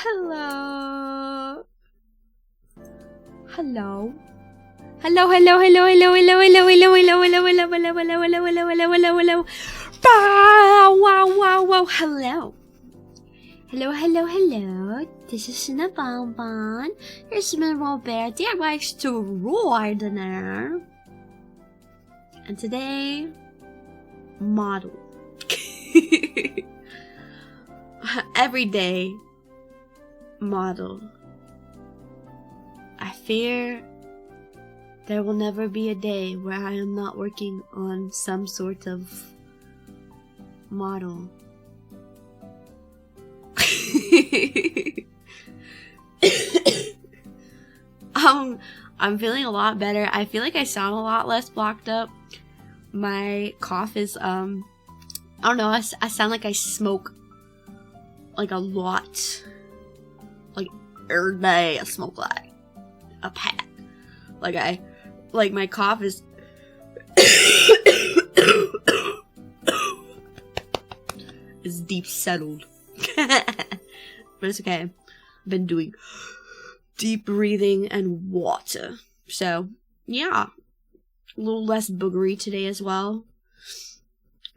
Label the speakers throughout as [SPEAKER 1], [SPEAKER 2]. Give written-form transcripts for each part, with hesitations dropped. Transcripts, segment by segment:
[SPEAKER 1] Hello. Hello. Hello, hello, hello, hello, hello, hello, hello, hello, hello, hello, hello, hello, hello, hello, hello, hello, hello. Wow, wow, wow, hello. Hello, hello, hello. This is Cinnabonbon. Here's my little bear that likes to roar the air. And today, model. Every day, model. I fear there will never be a day where I am not working on some sort of model. I'm feeling a lot better. I feel like I sound a lot less blocked up. My cough is, I don't know, I sound like I smoke, like, a lot. Like, every day I smoke, like, a pack. Like, my cough is... is deep settled. But it's okay. I've been doing deep breathing and water. So, yeah. A little less boogery today as well.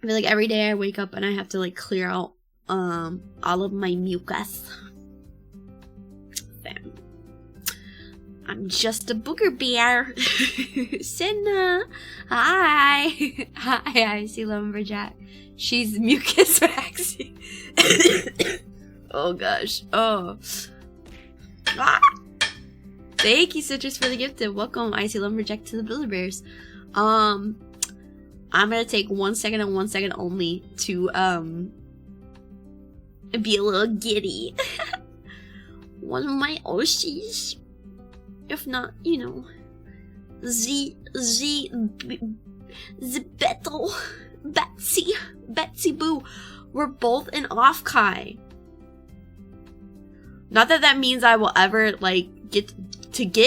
[SPEAKER 1] I feel like every day I wake up and I have to, like, clear out all of my mucus. Then I'm just a booger bear. Cinna. Hi. Hi, I see Lumberjack. She's mucus vaccine. Oh gosh. Oh. Ah. Thank you, Citrus, for the gifted. Welcome, Icy Lumberjack, to the Builder Bears. I'm gonna take 1 second and 1 second only to be a little giddy. One of my Oshies. If not, you know, the Betsy Boo. We're both in Offkai. Not that that means I will ever, like, get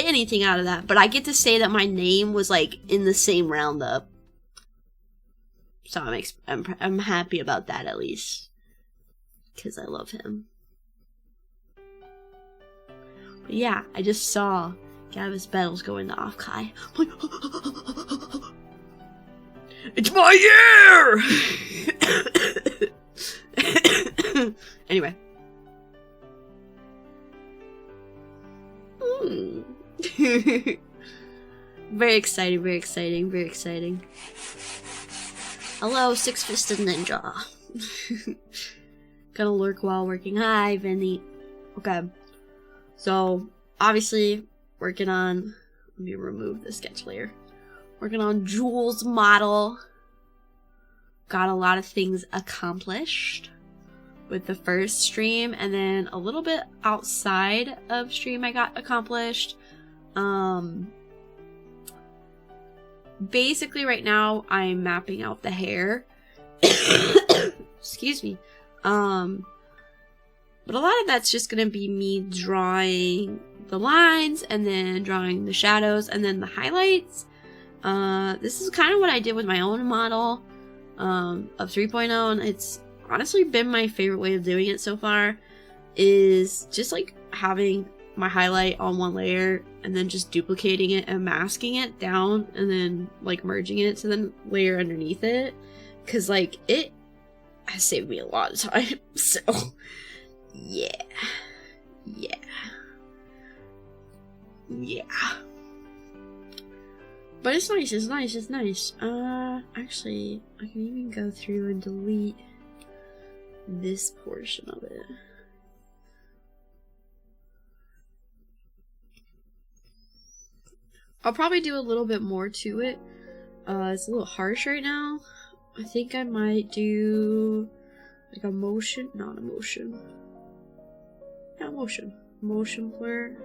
[SPEAKER 1] anything out of that, but I get to say that my name was, like, in the same roundup. So I'm happy about that, at least. Because I love him. But yeah, I just saw Gavis Battles go into Offkai. It's my year! Anyway. Very exciting, very exciting, very exciting. Hello, Six-Fisted Ninja. Gonna lurk while working. Hi, Vinny. Okay. So, obviously, working on... Let me remove the sketch layer. Working on Jules' model. Got a lot of things accomplished with the first stream, and then a little bit outside of stream I got accomplished. Basically right now I'm mapping out the hair. Excuse me. But a lot of that's just gonna be me drawing the lines and then drawing the shadows and then the highlights. This is kind of what I did with my own model of 3.0, and it's honestly been my favorite way of doing it so far, is just like having my highlight on one layer and then just duplicating it and masking it down and then like merging it to the layer underneath it, because like it has saved me a lot of time. So yeah. But it's nice, it's nice, it's nice. Actually, I can even go through and delete this portion of it. I'll probably do a little bit more to it. It's a little harsh right now. I think I might do like a motion, not a motion. Yeah, motion blur.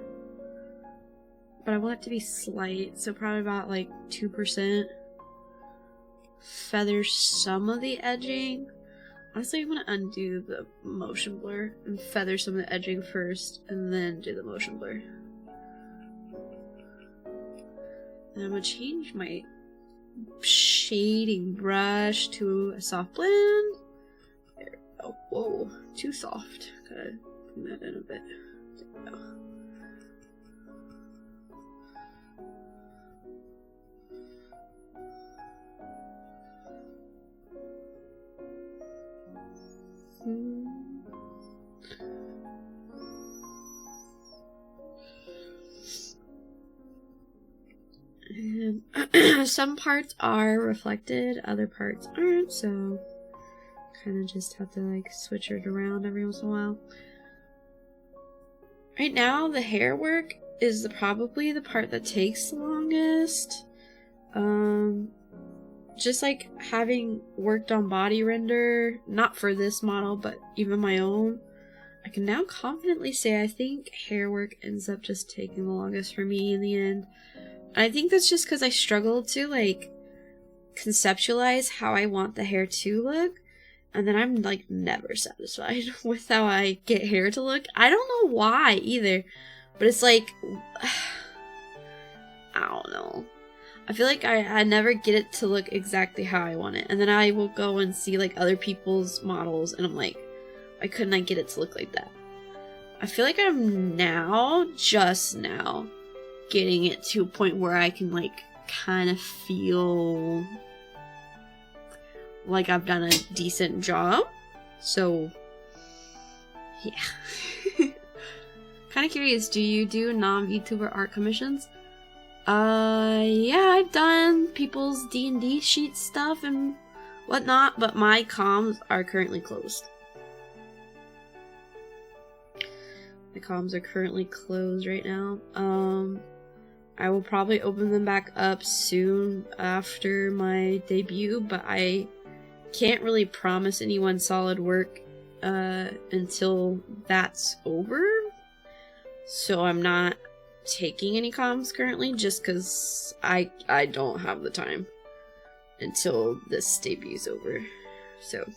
[SPEAKER 1] But I want it to be slight, so probably about like 2%. Feather some of the edging. Honestly, I'm gonna undo the motion blur and feather some of the edging first, and then do the motion blur. And I'm gonna change my shading brush to a soft blend. There. Oh, whoa, too soft. Gotta tucking that in a bit. There we go. And some parts are reflected, other parts aren't, so kind of just have to like switch it around every once in a while. Right now, the hair work is probably the part that takes the longest. Just like having worked on body render, not for this model, but even my own, I can now confidently say I think hair work ends up just taking the longest for me in the end. And I think that's just because I struggle to like conceptualize how I want the hair to look, and then I'm like never satisfied with how I get hair to look. I don't know why either, but it's like, I don't know. I feel like I never get it to look exactly how I want it. And then I will go and see like other people's models and I'm like, why couldn't I get it to look like that? I feel like I'm just now, getting it to a point where I can like kind of feel like I've done a decent job. So, yeah. Kind of curious, do you do non-VTuber art commissions? Yeah, I've done people's D&D sheet stuff and whatnot, but my comms are currently closed. My comms are currently closed right now. I will probably open them back up soon after my debut, but I can't really promise anyone solid work until that's over. So I'm not taking any comms currently just because I don't have the time until this debut's over. So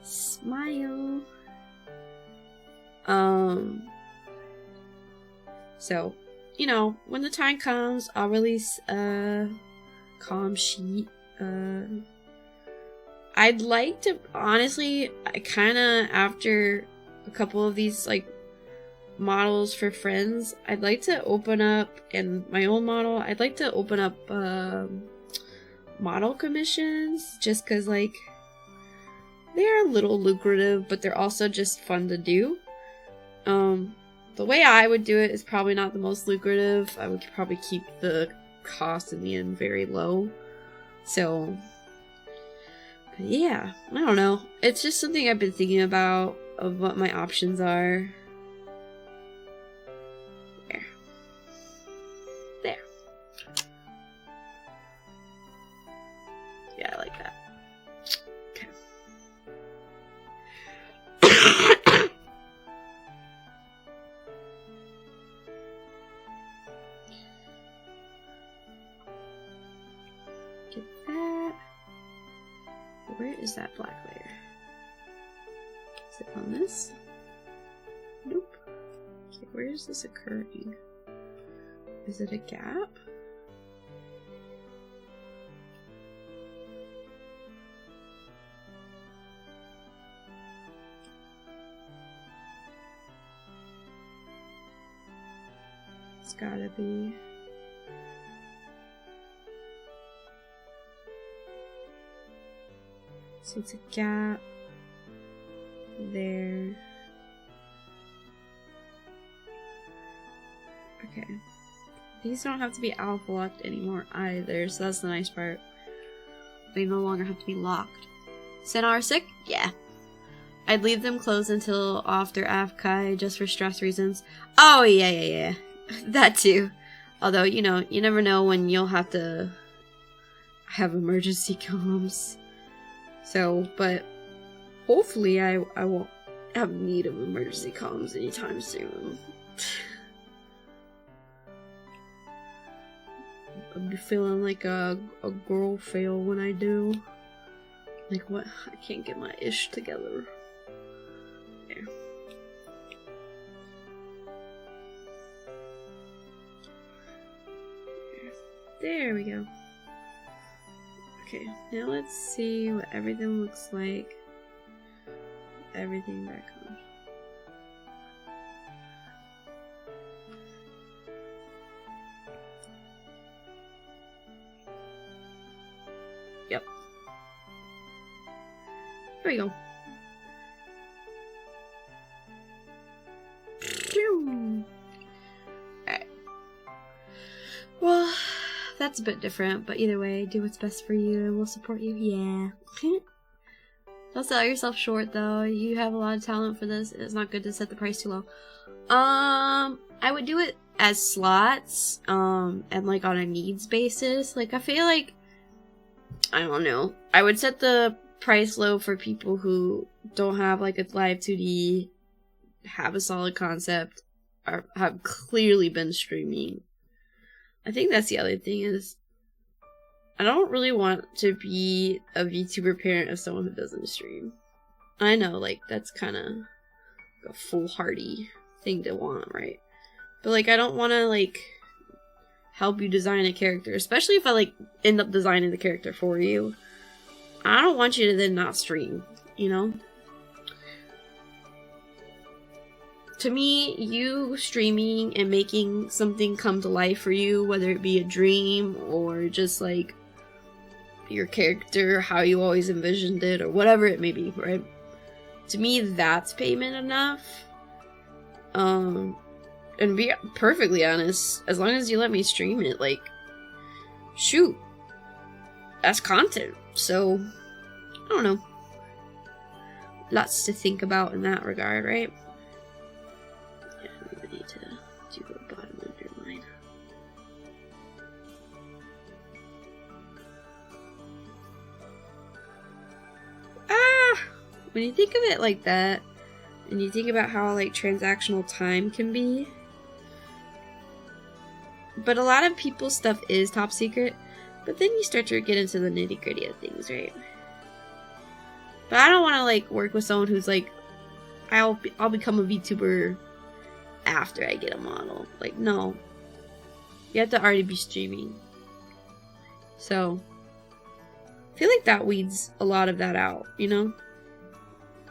[SPEAKER 1] smile. So, you know, when the time comes, I'll release a comm sheet. I'd like to, honestly, I kinda, after a couple of these, like, models for friends, I'd like to open up, and my own model, I'd like to open up model commissions, just because like they're a little lucrative, but they're also just fun to do. The way I would do it is probably not the most lucrative. I would probably keep the cost in the end very low. So yeah, I don't know, it's just something I've been thinking about of what my options are. There. Yeah, I like that. Okay. Get that. Where is that black layer? Is it on this? Nope. Okay, where is this occurring? Is it a gap? It's gotta be. So it's a gap there. Okay. These don't have to be alpha locked anymore either, so that's the nice part. They no longer have to be locked. Senar sick? Yeah. I'd leave them closed until after AFCAI just for stress reasons. Oh, yeah. That too. Although, you know, you never know when you'll have to have emergency comms. So, but hopefully I won't have need of emergency comms anytime soon. I'll be feeling like a girl fail when I do. Like, what? I can't get my ish together. There. There we go. Okay, now let's see what everything looks like. Everything back on. There we go. Alright. Well, that's a bit different, but either way, do what's best for you and we'll support you. Yeah. Don't sell yourself short though. You have a lot of talent for this. It's not good to set the price too low. I would do it as slots, and like on a needs basis. Like I feel like, I don't know, I would set the price low for people who don't have like a live 2D, have a solid concept, or have clearly been streaming. I think that's the other thing is, I don't really want to be a VTuber parent of someone who doesn't stream. I know, like, that's kind of a foolhardy thing to want, right? But, like, I don't want to, like, help you design a character, especially if I, like, end up designing the character for you. I don't want you to then not stream, you know? To me, you streaming and making something come to life for you, whether it be a dream or just, like, your character, how you always envisioned it, or whatever it may be, right? To me, that's payment enough. And be perfectly honest, as long as you let me stream it, like, shoot, that's content. So, I don't know. Lots to think about in that regard, right? Yeah, we need to do the bottom underline. When you think of it like that, and you think about how, like, transactional time can be, but a lot of people's stuff is top secret, but then you start to get into the nitty gritty of things, right? But I don't want to, like, work with someone who's like, I'll become a VTuber after I get a model. Like, no. You have to already be streaming. So, I feel like that weeds a lot of that out, you know?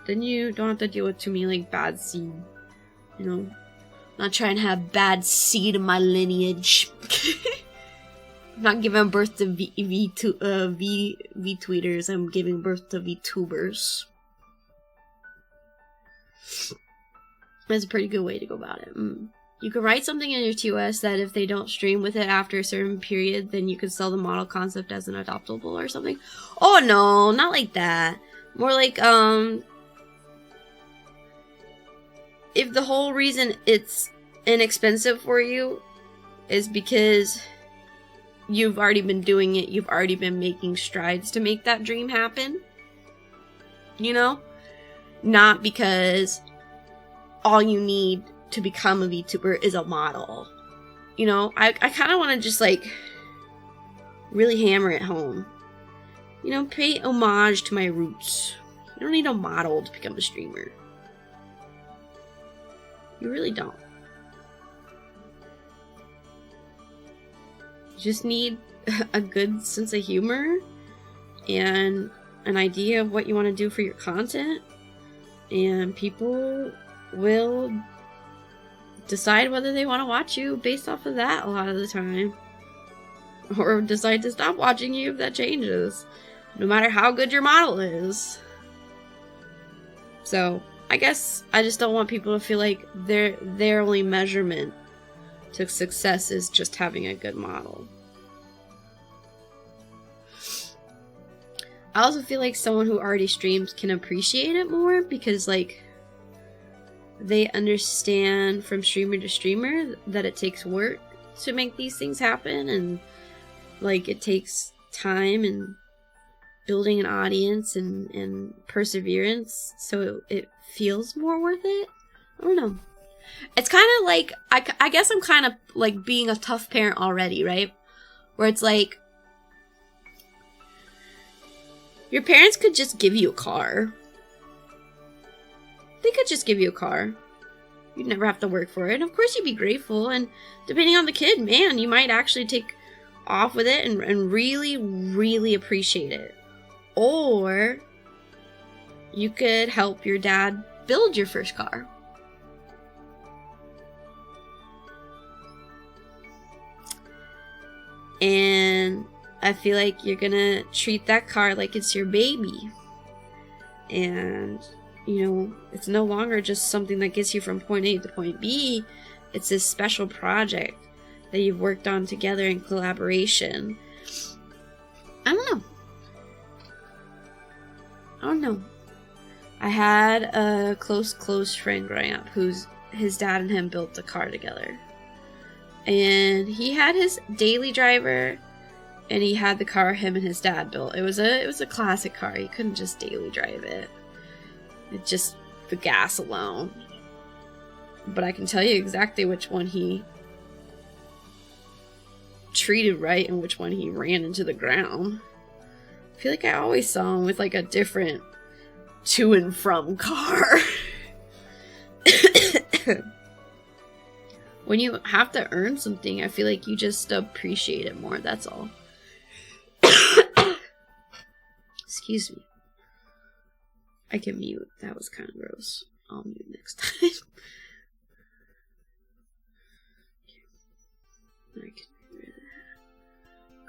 [SPEAKER 1] Then you don't have to deal with too many, like, bad seed, you know? Not trying to have bad seed in my lineage. I'm not giving birth to V-tweeters, I'm giving birth to VTubers. That's a pretty good way to go about it. You can write something in your TOS that if they don't stream with it after a certain period, then you could sell the model concept as an adoptable or something. Oh no, not like that. More like, if the whole reason it's inexpensive for you is because you've already been doing it, you've already been making strides to make that dream happen, you know? Not because all you need to become a VTuber is a model. You know, I kind of want to just, like, really hammer it home. You know, pay homage to my roots. You don't need a model to become a streamer. You really don't. You just need a good sense of humor and an idea of what you want to do for your content, and people will decide whether they want to watch you based off of that a lot of the time, or decide to stop watching you if that changes, no matter how good your model is. So I guess I just don't want people to feel like their only measurement to success is just having a good model. I also feel like someone who already streams can appreciate it more because, like, they understand from streamer to streamer that it takes work to make these things happen, and, like, it takes time and building an audience and perseverance, so it feels more worth it. I don't know. It's kind of like, I guess I'm kind of like being a tough parent already, right? Where it's like, your parents could just give you a car. They could just give you a car. You'd never have to work for it. Of course you'd be grateful, and depending on the kid, man, you might actually take off with it and really, really appreciate it. Or you could help your dad build your first car. And I feel like you're gonna treat that car like it's your baby. And, you know, it's no longer just something that gets you from point A to point B. It's this special project that you've worked on together in collaboration. I don't know. I had a close friend growing up who's his dad and him built the car together. And he had his daily driver, and he had the car him and his dad built. It was a classic car. You couldn't just daily drive it. It just the gas alone. But I can tell you exactly which one he treated right and which one he ran into the ground. I feel like I always saw him with like a different to and from car. When you have to earn something, I feel like you just appreciate it more, that's all. Excuse me. I can mute. That was kind of gross. I'll mute next time. I can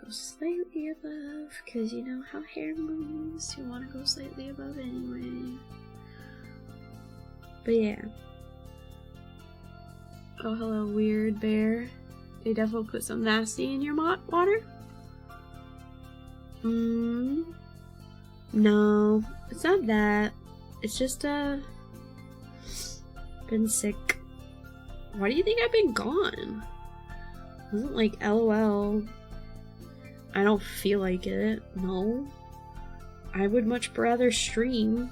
[SPEAKER 1] go slightly above, because you know how hair moves. You want to go slightly above anyway. But yeah. Oh, hello, weird bear. They definitely put some nasty in your water? No, it's not that. It's just, been sick. Why do you think I've been gone? It wasn't like, LOL. I don't feel like it. No. I would much rather stream.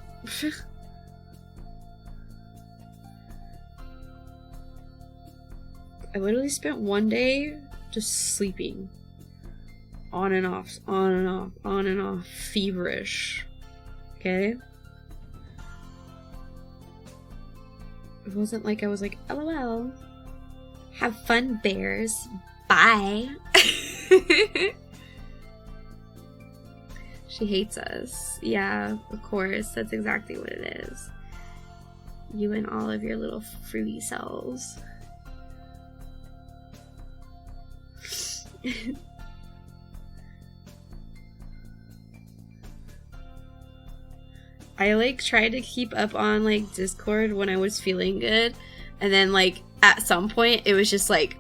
[SPEAKER 1] I literally spent one day just sleeping. On and off, on and off, on and off. Feverish. Okay? It wasn't like I was like, LOL. Have fun, bears. Bye. She hates us. Yeah, of course. That's exactly what it is. You and all of your little fruity selves. I like tried to keep up on like Discord when I was feeling good, and then like at some point it was just like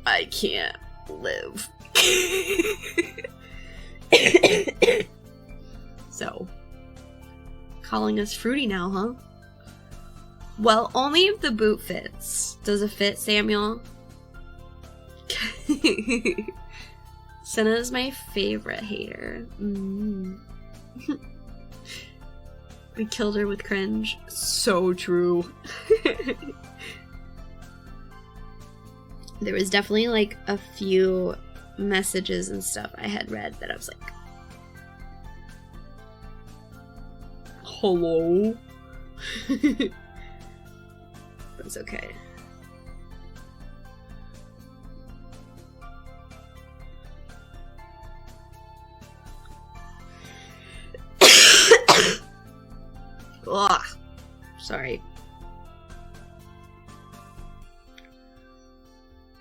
[SPEAKER 1] I can't live. So calling us fruity now, huh? Well, only if the boot fits. Does it fit, Samuel? Senna is my favorite hater. We killed her with cringe. So true. There was definitely like a few messages and stuff I had read that I was like, hello? But it's okay. Ugh. Sorry.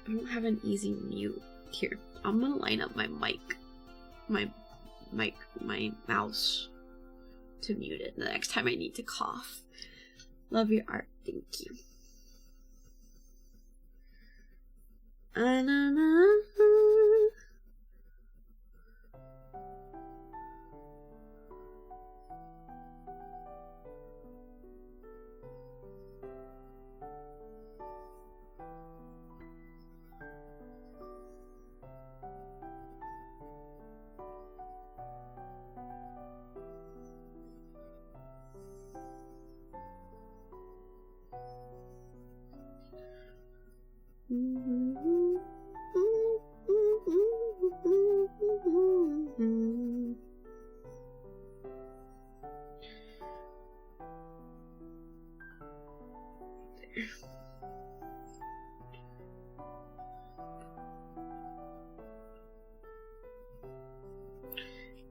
[SPEAKER 1] I don't have an easy mute here. I'm gonna line up my my mouse to mute it the next time I need to cough. Love your art. Thank you.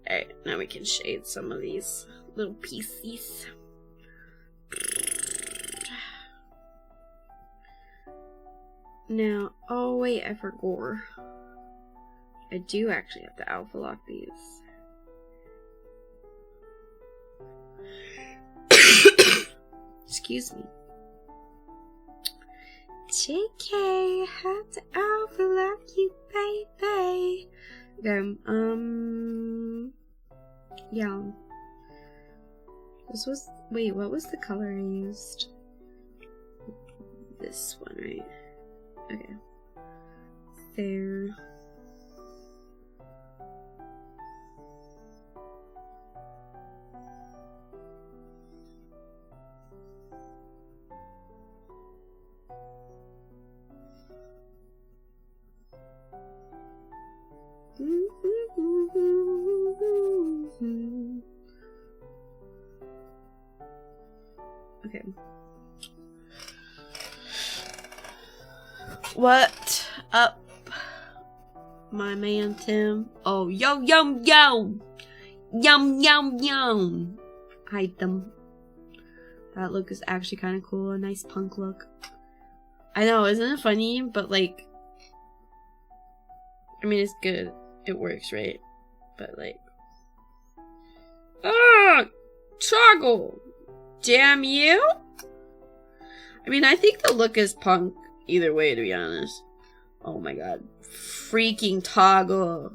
[SPEAKER 1] Alright, now we can shade some of these little pieces. Now, oh wait, I forgot. I do actually have to alpha lock these. Excuse me. JK, had to overlap you, baby. Okay, yeah. This was, wait, what was the color I used? This one, right? Okay. There. Okay. What up, my man Tim? Oh, yo, yo, yo! Yum, yum, yum! Hide them. That look is actually kind of cool. A nice punk look. I know, isn't it funny? But, like, I mean, it's good. It works, right? But, like, ah! Toggle! Damn you! I mean, I think the look is punk either way, to be honest. Oh my god. Freaking Toggle.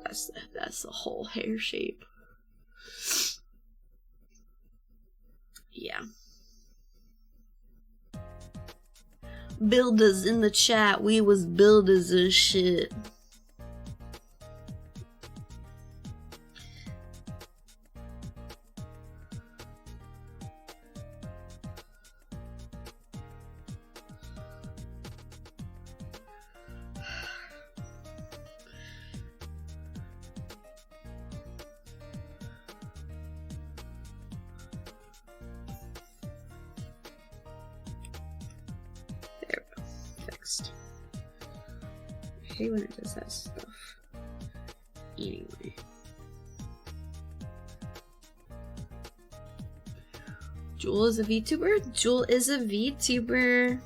[SPEAKER 1] That's the whole hair shape. Yeah. Builders in the chat. We was builders and shit. I hate when it does that stuff. Anyway. Jewel is a VTuber? Jewel is a VTuber.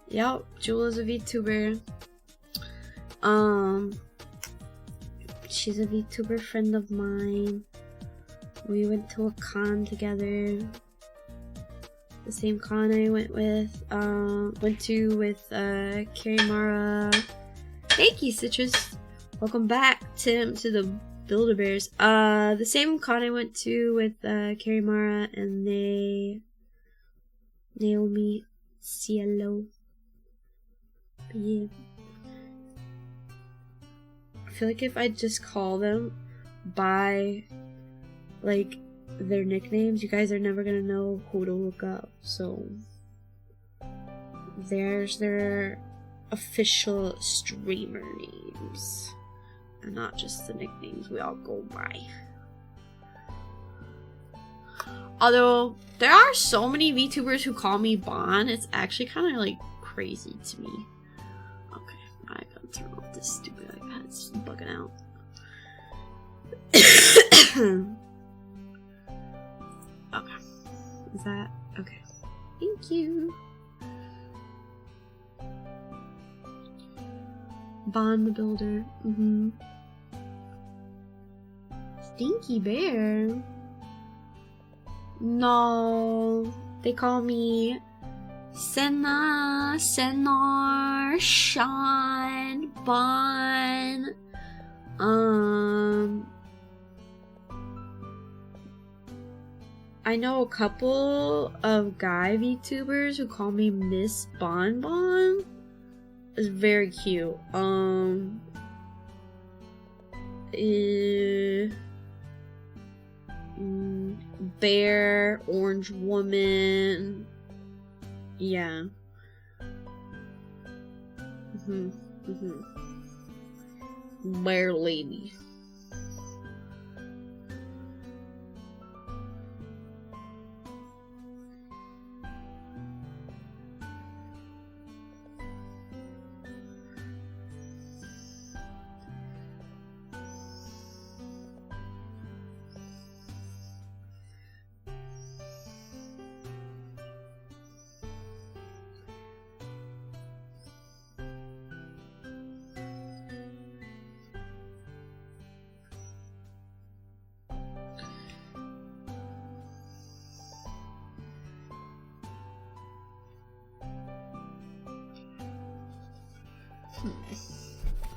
[SPEAKER 1] Yep, Jewel is a VTuber. She's a VTuber friend of mine. We went to a con together. The same con I went to with Carrie Mara. Thank you, Citrus. Welcome back, Tim, to the Build-A-Bears. The same con I went to with Carrie Mara and Naomi Cielo. Yeah. I feel like if I just call them by, like, their nicknames, you guys are never gonna know who to look up. So, there's their official streamer names and not just the nicknames we all go by. Although there are so many VTubers who call me Bon, it's actually kind of like crazy to me. Okay, I gotta turn off this stupid iPad, it's bugging out. Okay, is that okay? Thank you. Bon the Builder. Stinky Bear? No. They call me Senna, Senar, Sean, Bon. I know a couple of guy VTubers who call me Miss Bon Bon. It's very cute. Bear, Orange Woman. Yeah. Bear Lady. I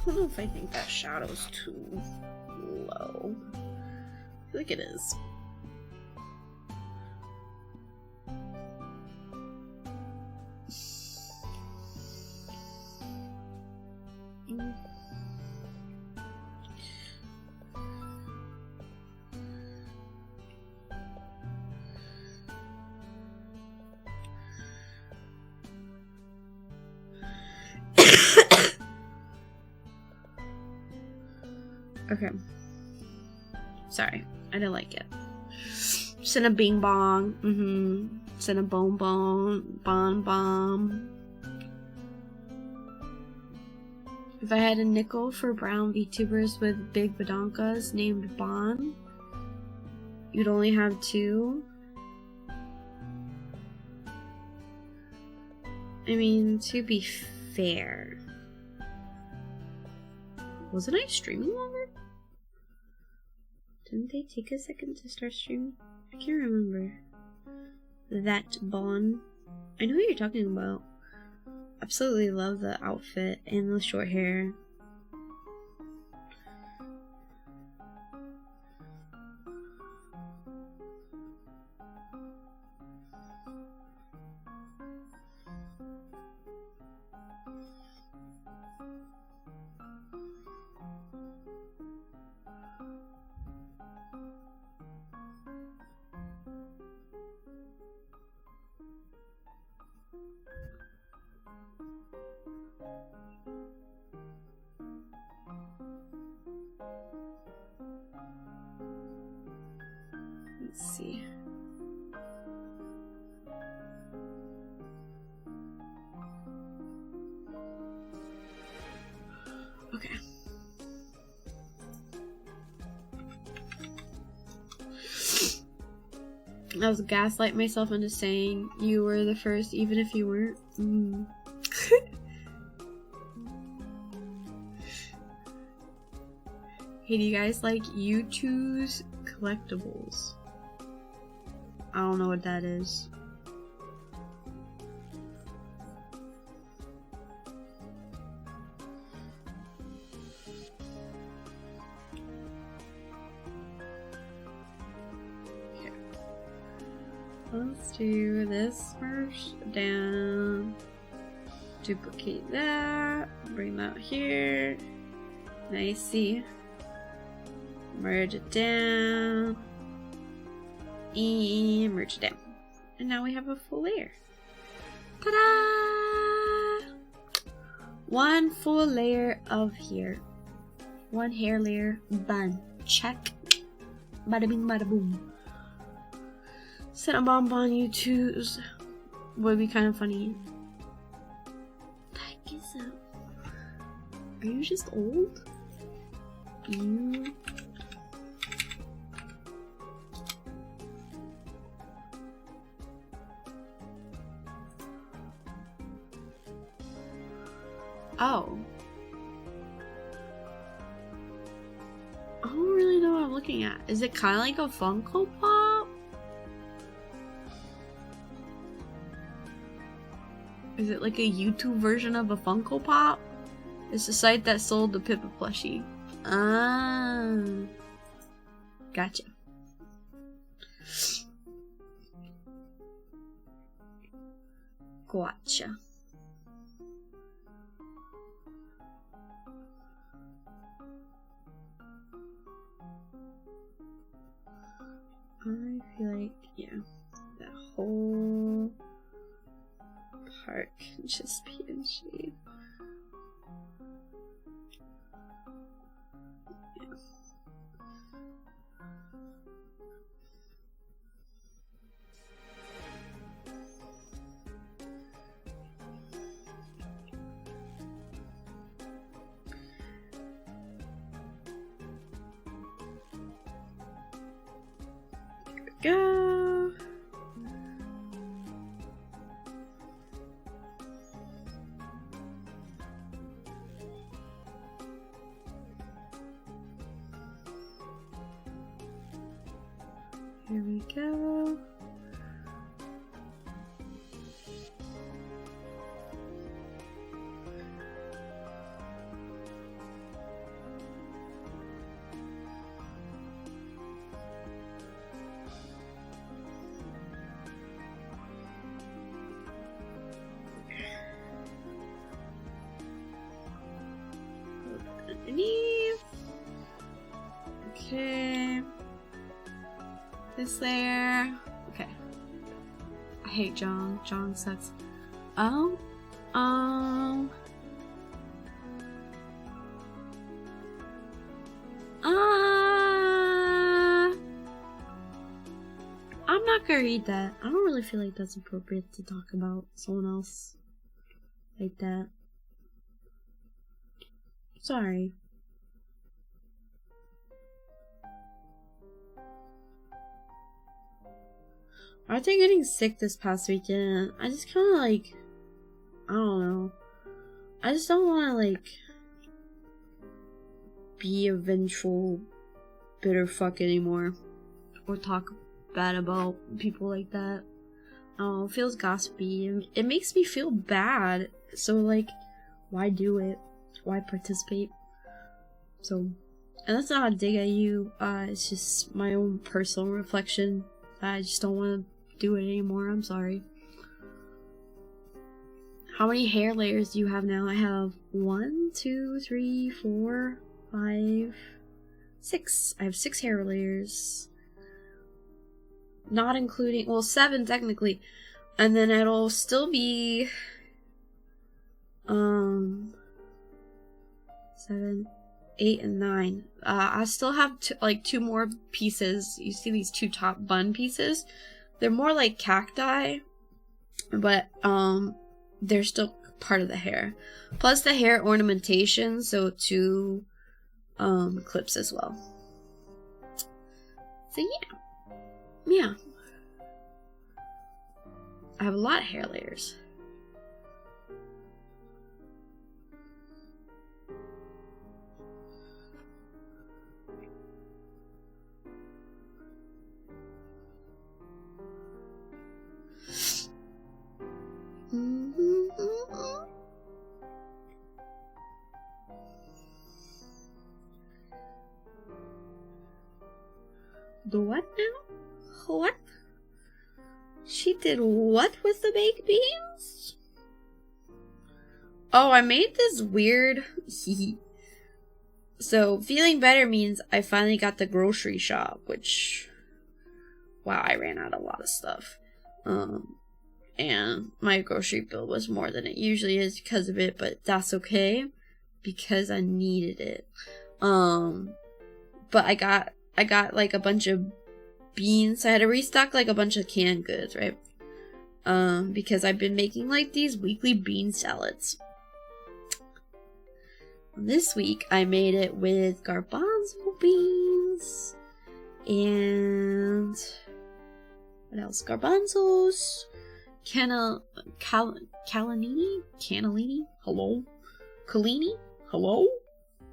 [SPEAKER 1] don't know if I think that shadow's too low. I feel like it is. Okay. Sorry, I didn't like it. Cinnabing bong. Cinnabon bon bomb. If I had a nickel for brown VTubers with big badonkas named Bon, you'd only have 2. I mean, to be fair, wasn't I streaming longer? Didn't they take a second to start streaming? I can't remember. That Bon. I know what you're talking about. Absolutely love the outfit and the short hair. Let's see. Okay. I was gaslight myself into saying you were the first, even if you weren't. Hey, do you guys like U2's collectibles? I don't know what that is. Okay. Let's do this first. Down. Duplicate that. Bring that here. Nicey. Merge it down. And merge it down. And now we have a full layer. Ta-da! One full layer of hair. One hair layer. Done. Check. Bada bing, bada boom. Cinnabon on YouTube's would be kind of funny. The heck is that? Are you just old? You. Oh. I don't really know what I'm looking at. Is it kind of like a Funko Pop? Is it like a YouTube version of a Funko Pop? It's the site that sold the Pippa plushie. Ah. Gotcha. Gotcha. I feel like, yeah, that whole part can just be in shape. Yeah. Go. Here we go. almost there. Okay. I hate John. John sucks. Oh. I'm not gonna read that. I don't really feel like that's appropriate to talk about someone else like that. Sorry. After getting sick this past weekend, I just kind of like, I don't know. I just don't want to like be a vengeful, bitter fuck anymore, or talk bad about people like that. I don't know, it feels gossipy, and it makes me feel bad. So like, why do it? Why participate? So, and that's not a dig at you. It's just my own personal reflection. I just don't want to do it anymore. I'm sorry. How many hair layers do you have now? I have 1, 2, 3, 4, 5, 6. I have 6 hair layers. Not including, well, 7 technically. And then it'll still be 7, 8, and 9. I still have 2 more pieces. You see these 2 top bun pieces? They're more like cacti, but they're still part of the hair. Plus the hair ornamentation, so 2 clips as well. So yeah. I have a lot of hair layers. The what now? What? She did what with the baked beans? Oh, I made this weird... So, feeling better means I finally got the grocery shop, which... Wow, I ran out of a lot of stuff. And my grocery bill was more than it usually is because of it, but that's okay, because I needed it. But I got like a bunch of beans. I had to restock like a bunch of canned goods, right? Because I've been making like these weekly bean salads. This week I made it with garbanzo beans and what else? Garbanzos, cannellini? Hello? Collini? Hello?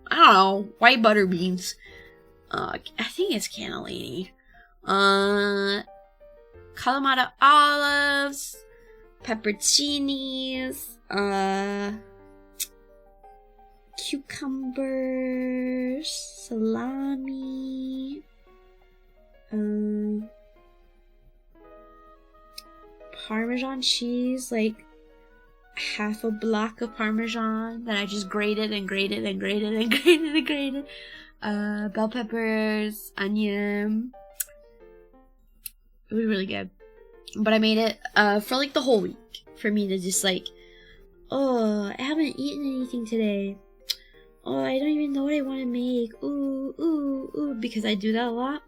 [SPEAKER 1] I don't know. White butter beans. I think it's cannellini. Kalamata olives, pepperoncinis, cucumbers, salami, Parmesan cheese, like half a block of Parmesan that I just grated and grated and grated and grated and grated. Bell peppers, onion. It was really good. But I made it for like the whole week. For me to just like, oh, I haven't eaten anything today. Oh, I don't even know what I want to make. Ooh, because I do that a lot.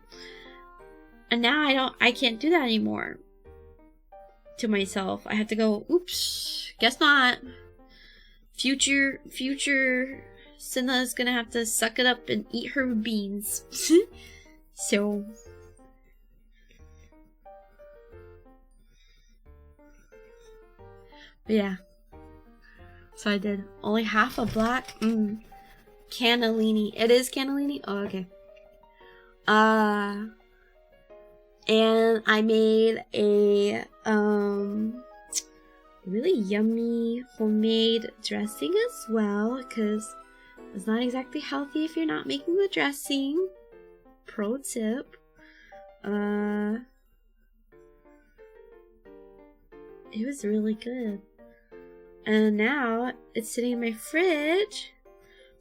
[SPEAKER 1] And now I can't do that anymore. To myself. I have to go, oops, guess not. Future Cinna's gonna have to suck it up and eat her beans. So but yeah. So I did only half a black cannellini. It is cannellini? Oh, okay. And I made a really yummy homemade dressing as well, because it's not exactly healthy if you're not making the dressing. Pro tip. It was really good. And now it's sitting in my fridge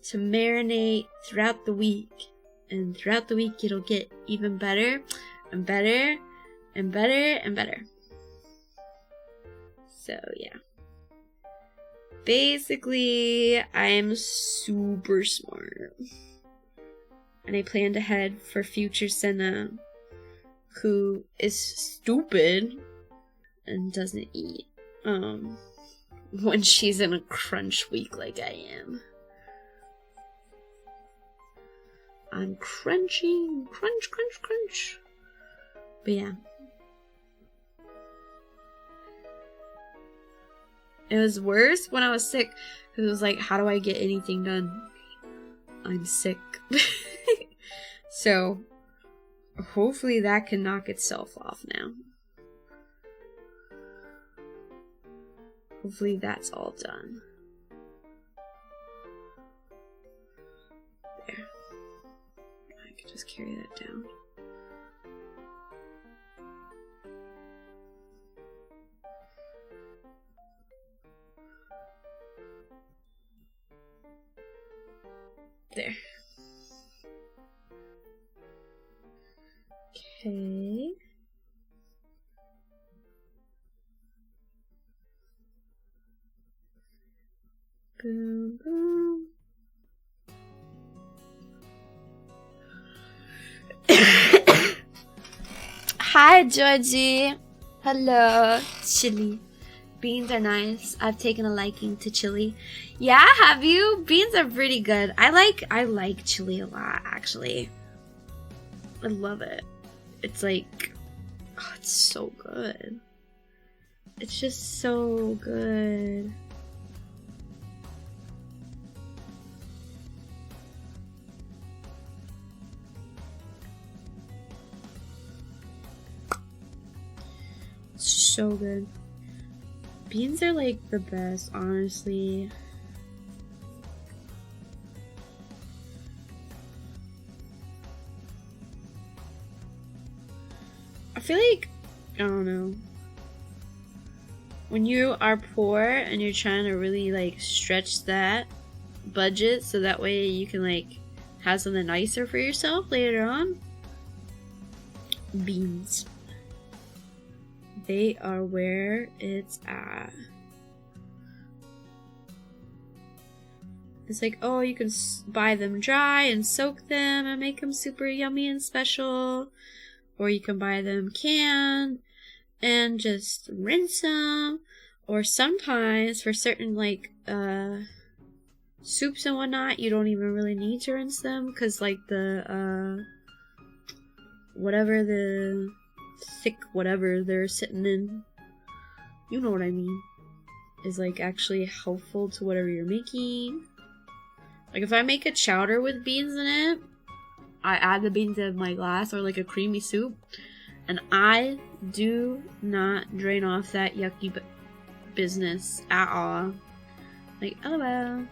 [SPEAKER 1] to marinate throughout the week. And throughout the week it'll get even better. and better and better and better. So yeah. Basically, I'm super smart. And I plan to head for future Senna, who is stupid and doesn't eat when she's in a crunch week like I am. I'm crunching, crunch, crunch, crunch. But yeah. It was worse when I was sick, because it was like, how do I get anything done? I'm sick. So, hopefully that can knock itself off now. Hopefully that's all done. There. I could just carry that down. There. Okay. Boom, boom. Hi, Georgie. Hello, Chili. Beans are nice. I've taken a liking to chili. Yeah, have you? Beans are pretty good. I like chili a lot, actually. I love it. It's like, oh, it's so good. It's just so good. It's so good. Beans are like the best, honestly. I feel like, I don't know, when you are poor and you're trying to really like stretch that budget so that way you can like have something nicer for yourself later on, beans. They are where it's at. It's like, oh, you can buy them dry and soak them and make them super yummy and special. Or you can buy them canned and just rinse them. Or sometimes for certain like soups and whatnot, you don't even really need to rinse them. Because like the whatever the thick whatever they're sitting in, you know what I mean, is like actually helpful to whatever you're making. Like if I make a chowder with beans in it, I add the beans in my glass or like a creamy soup, and I do not drain off that yucky business at all. Like, oh well,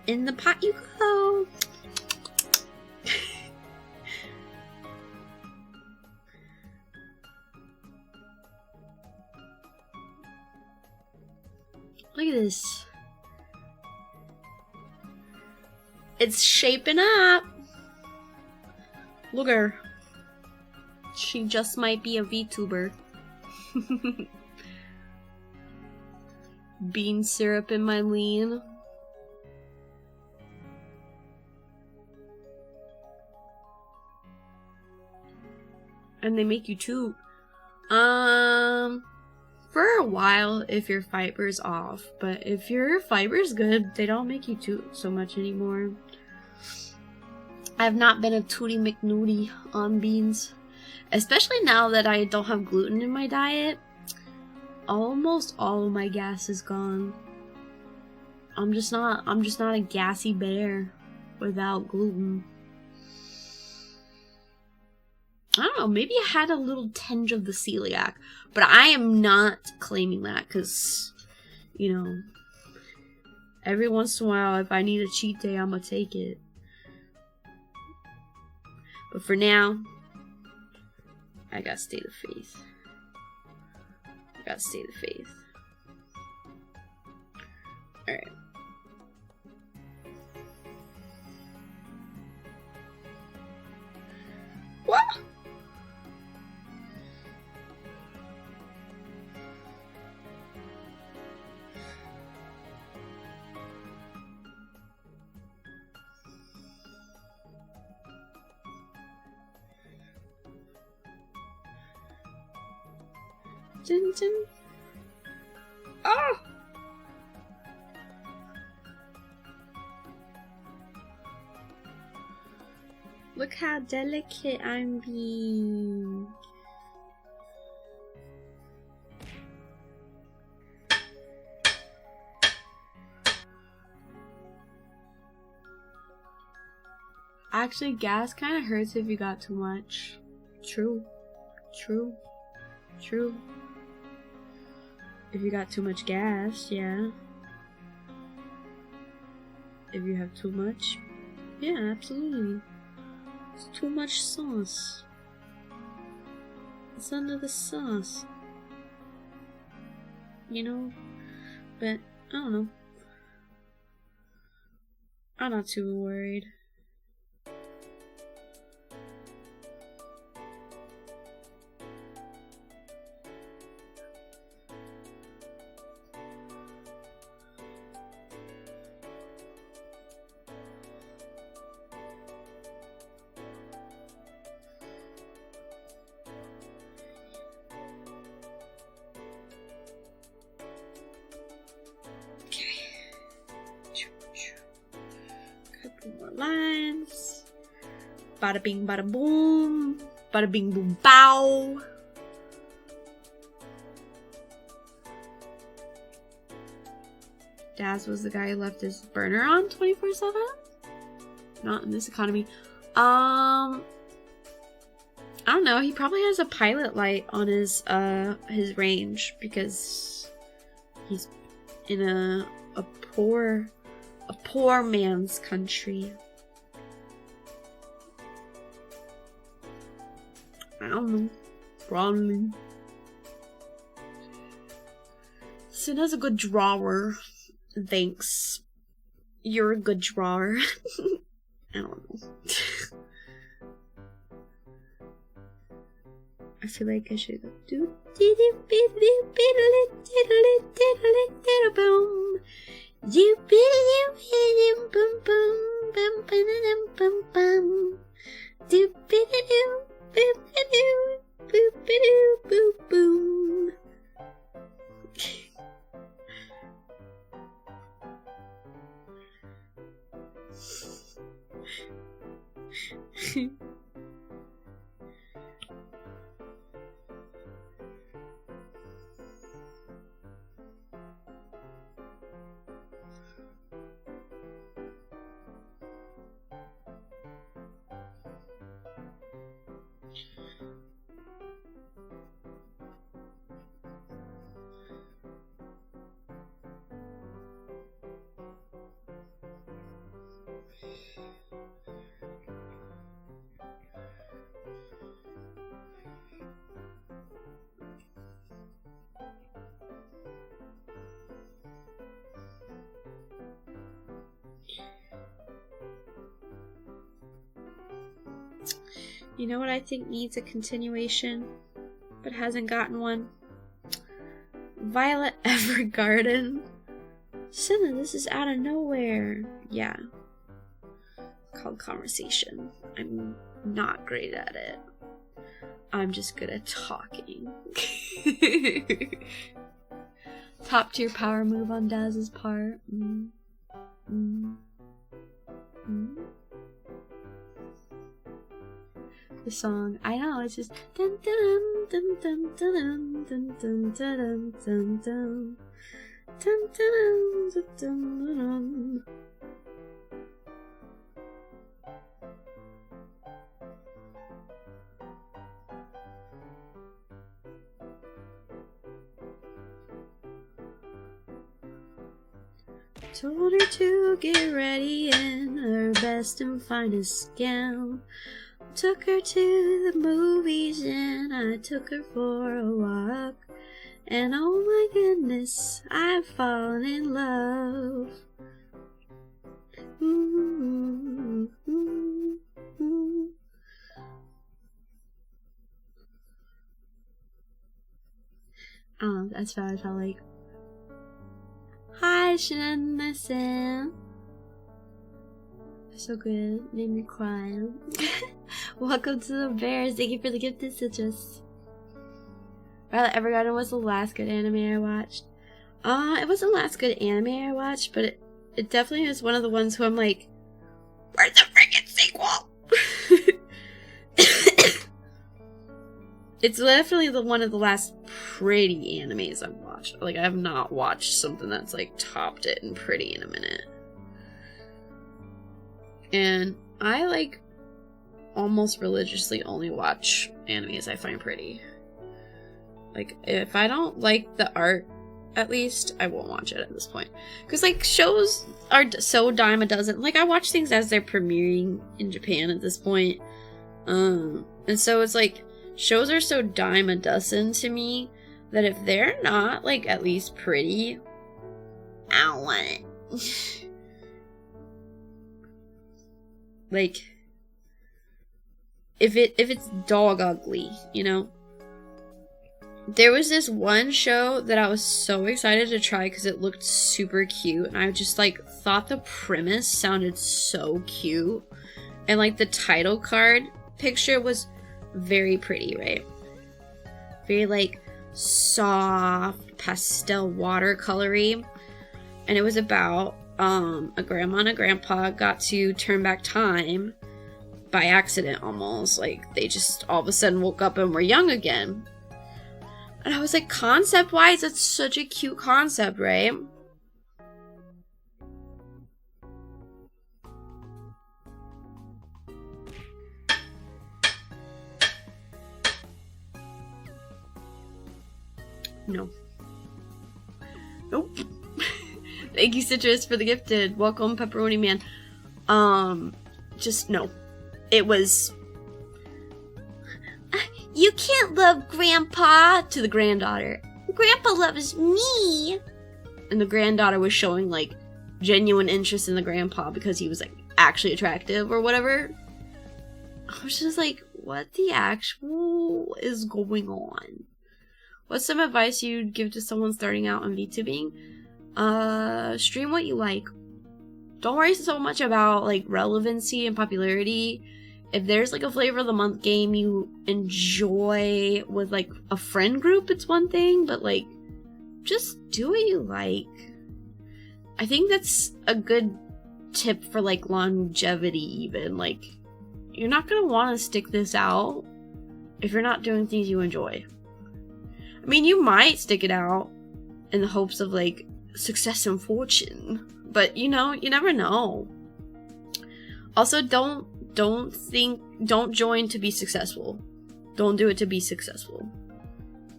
[SPEAKER 1] in the pot you go. Look at this. It's shaping up. Look at her. She just might be a VTuber. Bean syrup in my lean. And they make you too. For a while if your fiber's off, but if your fiber's good, they don't make you toot so much anymore. I've not been a Tootie McNootie on beans, especially now that I don't have gluten in my diet. Almost all of my gas is gone. I'm just not a gassy bear without gluten. I don't know, maybe I had a little tinge of the celiac, but I am not claiming that because, you know, every once in a while, if I need a cheat day, I'm gonna take it. But for now, I gotta stay the faith. I gotta stay the faith. Alright. What? dun, dun. Oh! Look how delicate I'm being. Actually, gas kind of hurts if you got too much. True. True. True. If you got too much gas, yeah. If you have too much, yeah, absolutely. It's too much sauce. It's under the sauce. You know? But, I don't know. I'm not too worried. Couple more lines. Bada bing, bada boom. Bada bing, boom, bow. Daz was the guy who left his burner on 24/7? Not in this economy. I don't know. He probably has a pilot light on his range because he's in a poor man's country. I don't know. Probably. Sin has a good drawer. Thanks. You're a good drawer. I don't know. I feel like I should go do boom. You boom boom bum bum bum bum. Do boom boom boom. You know what I think needs a continuation, but hasn't gotten one? Violet Evergarden. Cinna, this is out of nowhere. Yeah. It's called Conversation. I'm not great at it. I'm just good at talking. Top tier power move on Daz's part. The song, I know, it's just dun dun dun dun dun dun dun dun dun dun dun dun dun dun. Told her to get ready in her best and finest gown. Took her to the movies and I took her for a walk. And oh my goodness, I've fallen in love. That's what I felt like. Hi, Shanna-san. So good, made me cry. Welcome to the Bears. Thank you for the gift of citrus. Violet Evergarden was the last good anime I watched. It wasn't the last good anime I watched, but it definitely is one of the ones who I'm like, where's the freaking sequel? It's definitely one of the last pretty animes I've watched. Like, I have not watched something that's, like, topped it in pretty in a minute. And I, like, almost religiously only watch animes I find pretty. Like, if I don't like the art, at least, I won't watch it at this point. Because, like, shows are so dime a dozen. Like, I watch things as they're premiering in Japan at this point. And so it's like, shows are so dime a dozen to me that if they're not, like, at least pretty, I don't want it. Like, if it's dog ugly, you know? There was this one show that I was so excited to try because it looked super cute, and I just, like, thought the premise sounded so cute. And, like, the title card picture was very pretty, right? Very, like, soft pastel watercolory. And it was about a grandma and a grandpa got to turn back time by accident almost. Like, they just all of a sudden woke up and were young again. And I was like, concept-wise, it's such a cute concept, right? No. Nope. Thank you, Citrus, for the gifted. Welcome, Pepperoni Man. Just no. It was... You can't love Grandpa, to the granddaughter. Grandpa loves me. And the granddaughter was showing, like, genuine interest in the grandpa because he was, like, actually attractive or whatever. I was just like, what the actual is going on? What's some advice you'd give to someone starting out on VTubing? Stream what you like. Don't worry so much about, like, relevancy and popularity. If there's, like, a flavor of the month game you enjoy with, like, a friend group, it's one thing, but, like, just do what you like. I think that's a good tip for, like, longevity even. Like, you're not gonna want to stick this out if you're not doing things you enjoy. I mean, you might stick it out in the hopes of, like, success and fortune, but, you know, you never know. Also, don't join to be successful. Don't do it to be successful.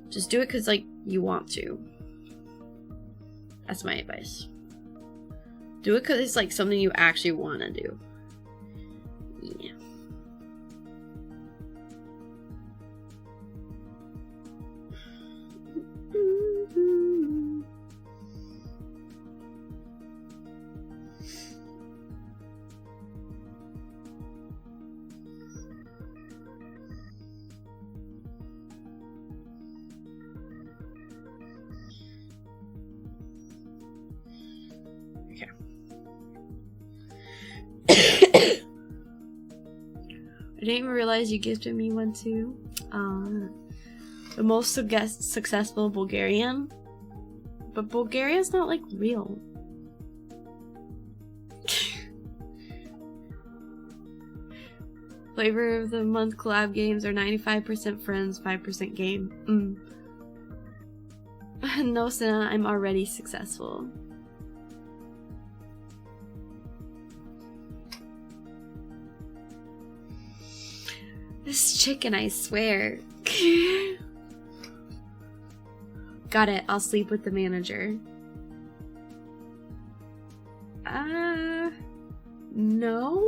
[SPEAKER 1] Just do it because, like, you want to. That's my advice. Do it because it's, like, something you actually want to do. Yeah. I didn't even realize you gifted me one too. The most successful Bulgarian. But Bulgaria's not, like, real. Flavor of the month collab games are 95% friends, 5% game. No, Sina, I'm already successful. This chicken, I swear. Got it. I'll sleep with the manager. No.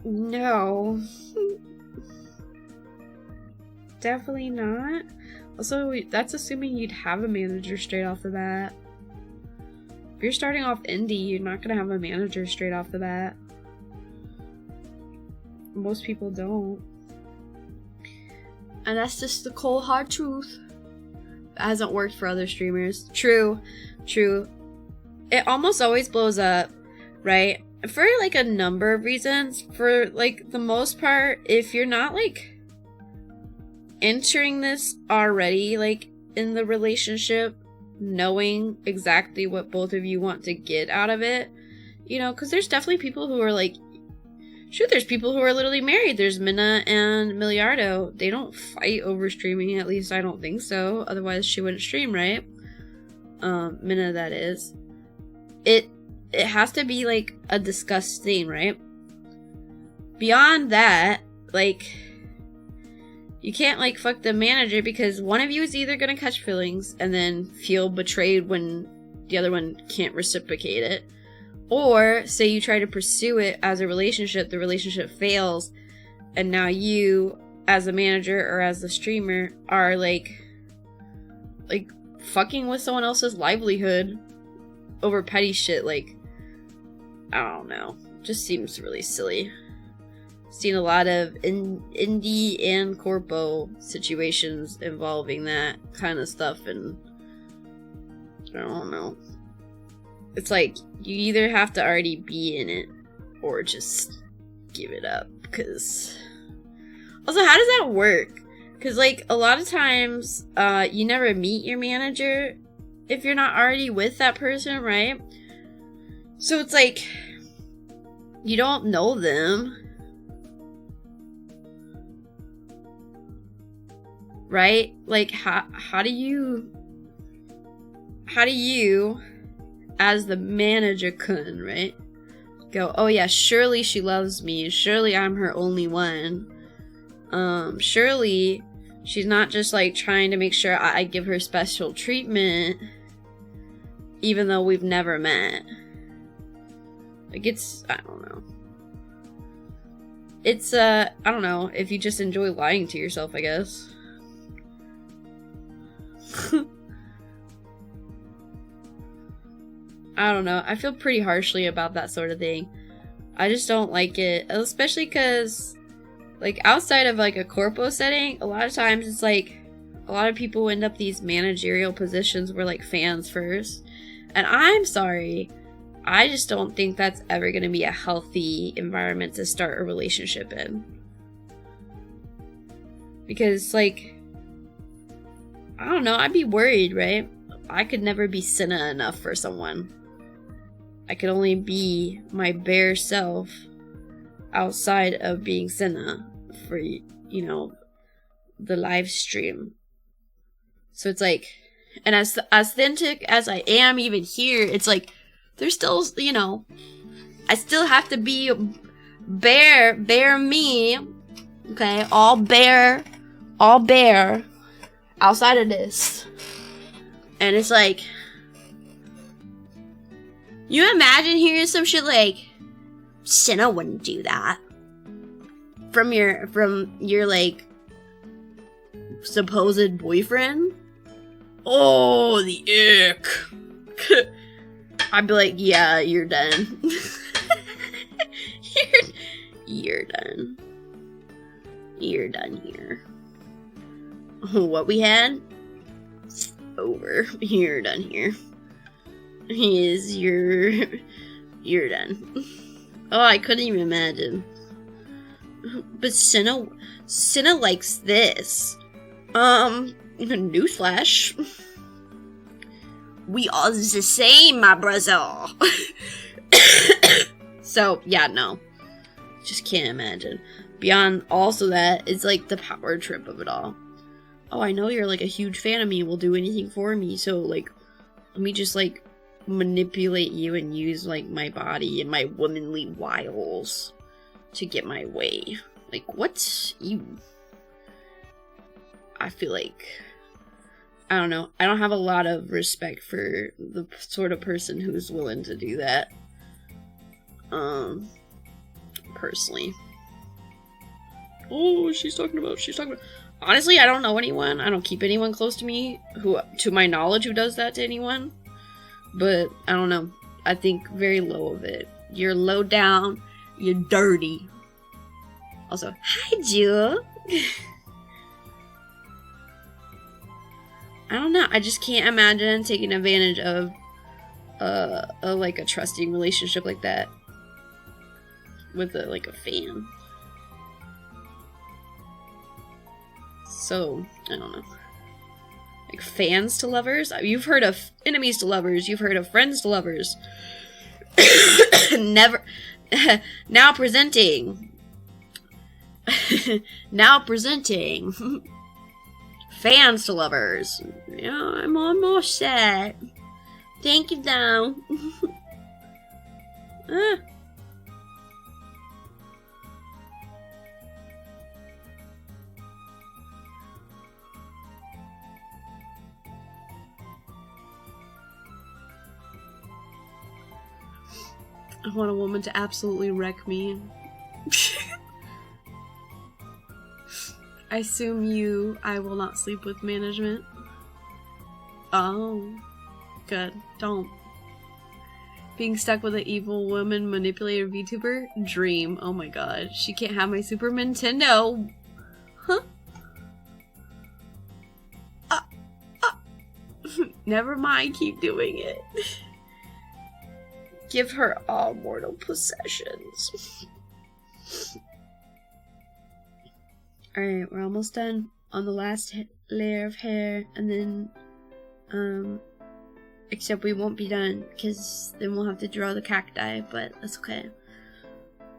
[SPEAKER 1] No. Definitely not. Also, that's assuming you'd have a manager straight off the bat. If you're starting off indie, you're not gonna have a manager straight off the bat. Most people don't. And that's just the cold hard truth. It hasn't worked for other streamers. True. It almost always blows up, right? For, like, a number of reasons. For, like, the most part, if you're not, like, entering this already, like, in the relationship, knowing exactly what both of you want to get out of it, you know, because there's definitely people who are like, shoot, there's people who are literally married. There's Minna and Miliardo. They don't fight over streaming, at least I don't think so. Otherwise, she wouldn't stream, right? Minna, that is. It has to be, like, a discussed thing, right? Beyond that, like, you can't, like, fuck the manager because one of you is either gonna catch feelings and then feel betrayed when the other one can't reciprocate it. Or, say you try to pursue it as a relationship, the relationship fails, and now you, as a manager or as the streamer, are, like, fucking with someone else's livelihood over petty shit, like, I don't know. Just seems really silly. Seen a lot of indie and corpo situations involving that kind of stuff, and I don't know. It's like, you either have to already be in it, or just give it up, because... Also, how does that work? Because, like, a lot of times, you never meet your manager if you're not already with that person, right? So it's like, you don't know them. Right? Like, how do you, as the manager kun, right, go, oh yeah, surely she loves me, surely I'm her only one, surely she's not just, like, trying to make sure I give her special treatment, even though we've never met. Like, it's, I don't know. It's, I don't know, if you just enjoy lying to yourself, I guess. I don't know. I feel pretty harshly about that sort of thing. I just don't like it. Especially because, like, outside of, like, a corpo setting, a lot of times it's like, a lot of people end up these managerial positions where, like, fans first. And I'm sorry. I just don't think that's ever going to be a healthy environment to start a relationship in. Because, like, I don't know, I'd be worried, right? I could never be Senna enough for someone. I could only be my bare self outside of being Senna for, you know, the live stream. So it's like, and as authentic as I am even here, it's like, there's still, you know, I still have to be bare me, okay? All bare outside of this. And it's like, you imagine hearing some shit like, Senna wouldn't do that from your like supposed boyfriend. Oh, the ick. I'd be like, yeah, you're done. You're done. You're done here. What we had? Over. You're done here. You're done. Oh, I couldn't even imagine. But Senna likes this. Newsflash. We are the same, my brother. So, yeah, no. Just can't imagine. Beyond also that, it's like the power trip of it all. Oh, I know you're, like, a huge fan of me, will do anything for me, so, like, let me just, like, manipulate you and use, like, my body and my womanly wiles to get my way. Like, what? I feel like, I don't know, I don't have a lot of respect for the sort of person who's willing to do that. Personally. Oh, she's talking about. Honestly, I don't know anyone. I don't keep anyone close to me who, to my knowledge, who does that to anyone. But, I don't know. I think very low of it. You're low down. You're dirty. Also, hi, Jewel. I don't know. I just can't imagine taking advantage of like a trusting relationship like that with a fan. So, I don't know. Like, fans to lovers? You've heard of enemies to lovers. You've heard of friends to lovers. Never. Now presenting. Now presenting. Fans to lovers. Yeah, I'm almost set. Thank you, though. I want a woman to absolutely wreck me. I assume I will not sleep with management. Oh. Good. Don't. Being stuck with an evil woman manipulator VTuber? Dream. Oh my god. She can't have my Super Nintendo. Huh? Never mind. Keep doing it. Give her all mortal possessions. Alright, we're almost done on the last layer of hair, and then, except we won't be done, because then we'll have to draw the cacti, but that's okay.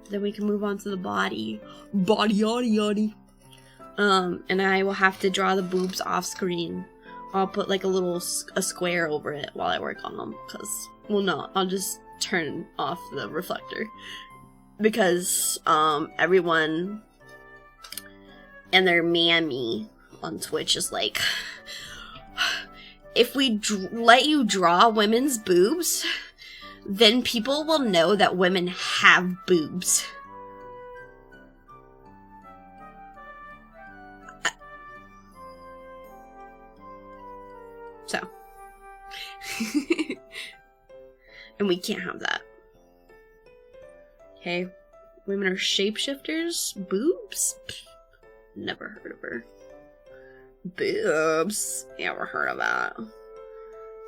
[SPEAKER 1] Then we can move on to the body. Body, yaddy, yaddy. And I will have to draw the boobs off screen. I'll put like a square over it while I work on them, because, well, no, I'll just turn off the reflector. Because, everyone and their mammy on Twitch is like, if we let you draw women's boobs, then people will know that women have boobs. So. And we can't have that. Okay. Women are shapeshifters? Boobs? Never heard of her. Boobs. Never heard of that.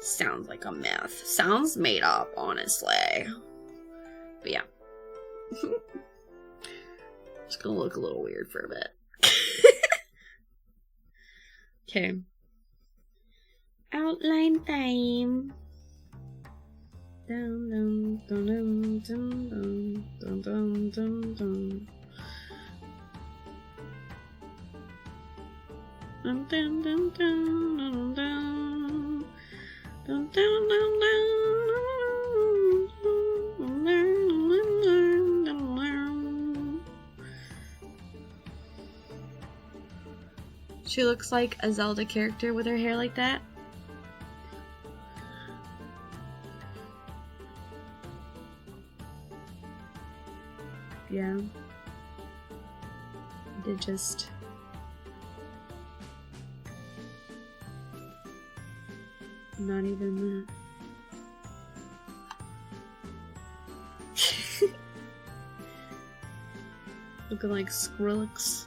[SPEAKER 1] Sounds like a myth. Sounds made up, honestly. But yeah. It's gonna look a little weird for a bit. Okay. Outline time. Dun, dun, dun, dun, dun, dun, dun, dun, dun. Dun, dun, dun, dun, dun, dun. Dun, dun, dun, dun. She looks like a Zelda character with her hair like that. Yeah. Did just... Not even that. Looking like Skrillex.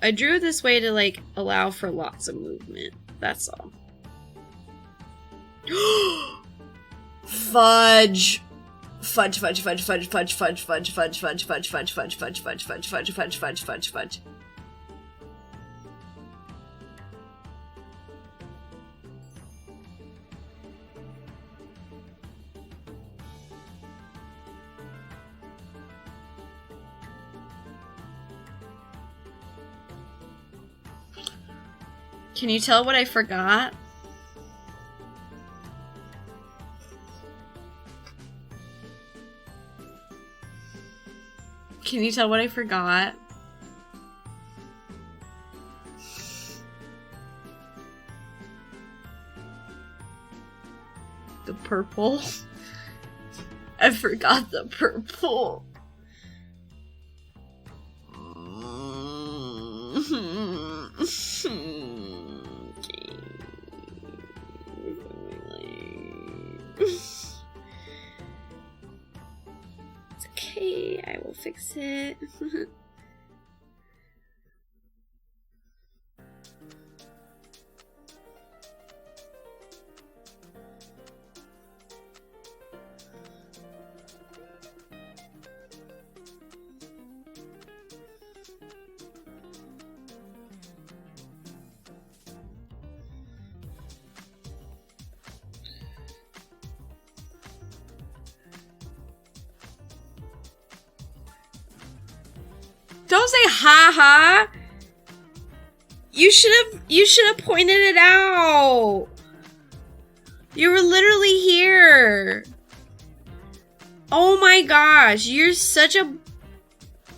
[SPEAKER 1] I drew this way to, like, allow for lots of movement. That's all. Fudge! Fudge, fudge, fudge, fudge, fudge, fudge, fudge, fudge, fudge, fudge, fudge, fudge, fudge, fudge, fudge, fudge, fudge, fudge, fudge, fudge. Can you tell what I forgot? Can you tell what I forgot? The purple. I forgot the purple. It's okay, I will fix it. Don't say ha ha. You should have pointed it out. You were literally here. Oh my gosh, you're such a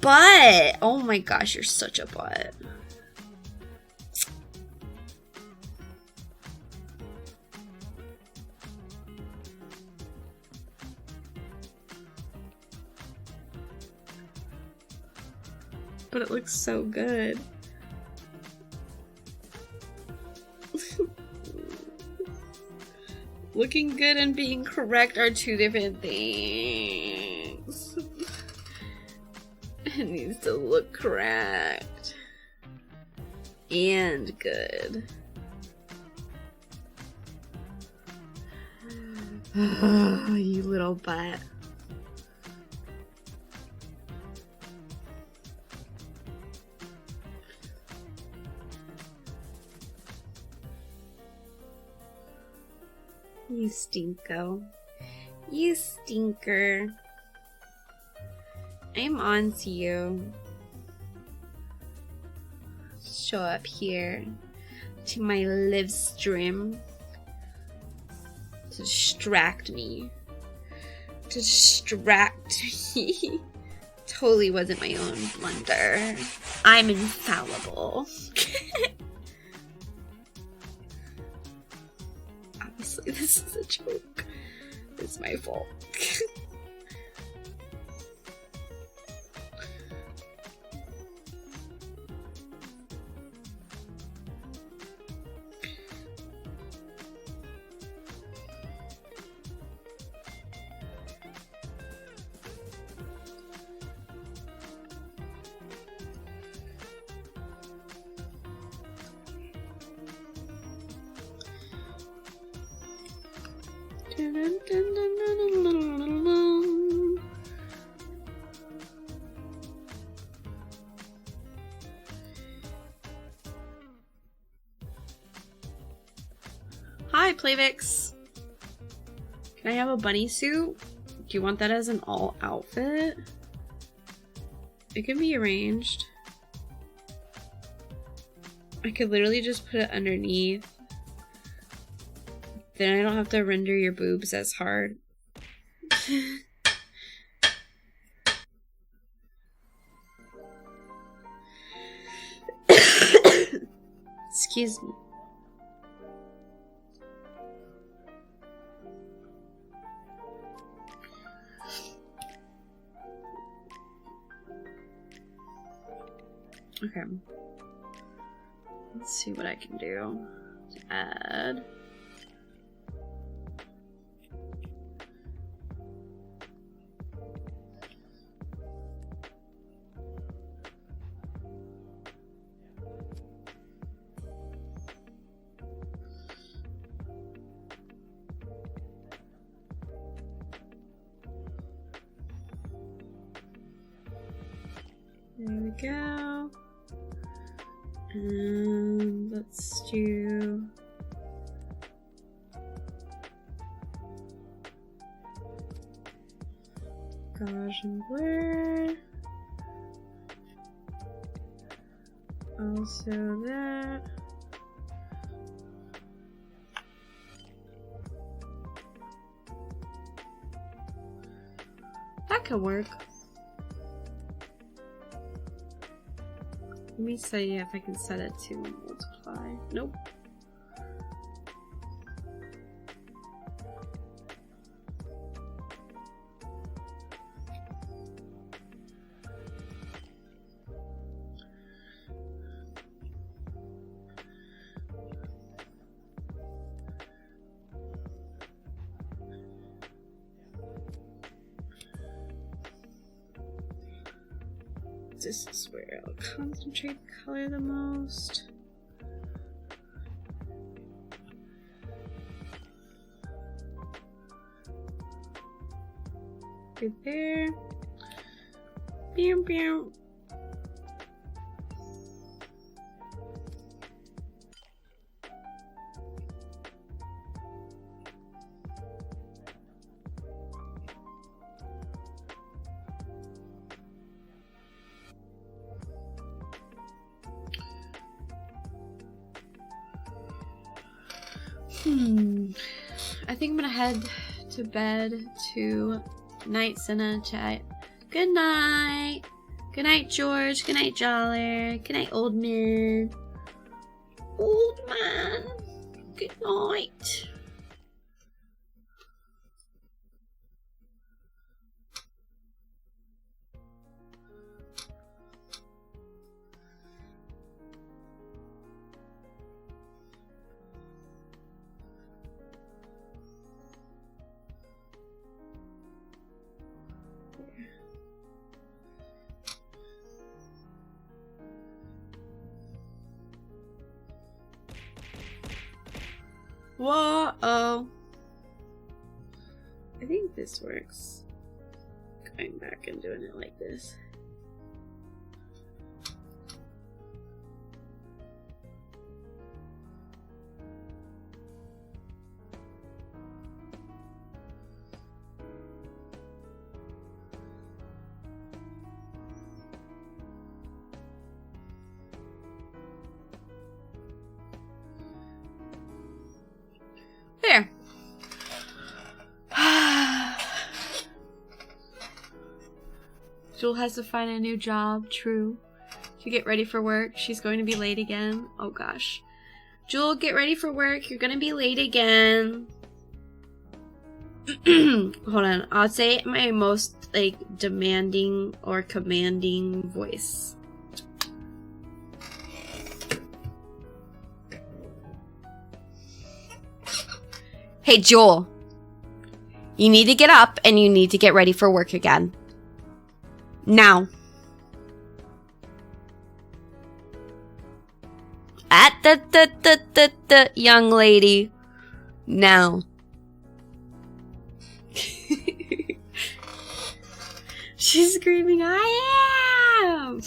[SPEAKER 1] butt. Oh my gosh, you're such a butt. But it looks so good. Looking good and being correct are two different things. It needs to look correct. And good. You little butt. You stinko. You stinker. I'm on to you. Show up here to my live stream to distract me. To distract me. Totally wasn't my own blunder. I'm infallible. Obviously, this is a joke. It's my fault. Hi, Plavix. Can I have a bunny suit? Do you want that as an all outfit? It can be arranged. I could literally just put it underneath. Then I don't have to render your boobs as hard. Excuse me. Okay. Let's see what I can do to add. There we go. And let's do Gauge and blur. Also that. That could work. Let me see if I can set it to multiply. Nope. This is where I'll concentrate the color the most. Right there. Bam, bam. I think I'm gonna head to bed to night Senna chat. Good night. Good night, George. Good night, Joller. Good night, old man. Old man. Good night. Whoa-oh. I think this works. Going back and doing it like this. There. Jewel has to find a new job, true. To get ready for work. She's going to be late again. Oh gosh. Jewel, get ready for work. You're gonna be late again. Hold on. I'll say my most like demanding or commanding voice. Hey, Jewel. You need to get up and you need to get ready for work again. Now. At the young lady. Now. She's screaming, I am!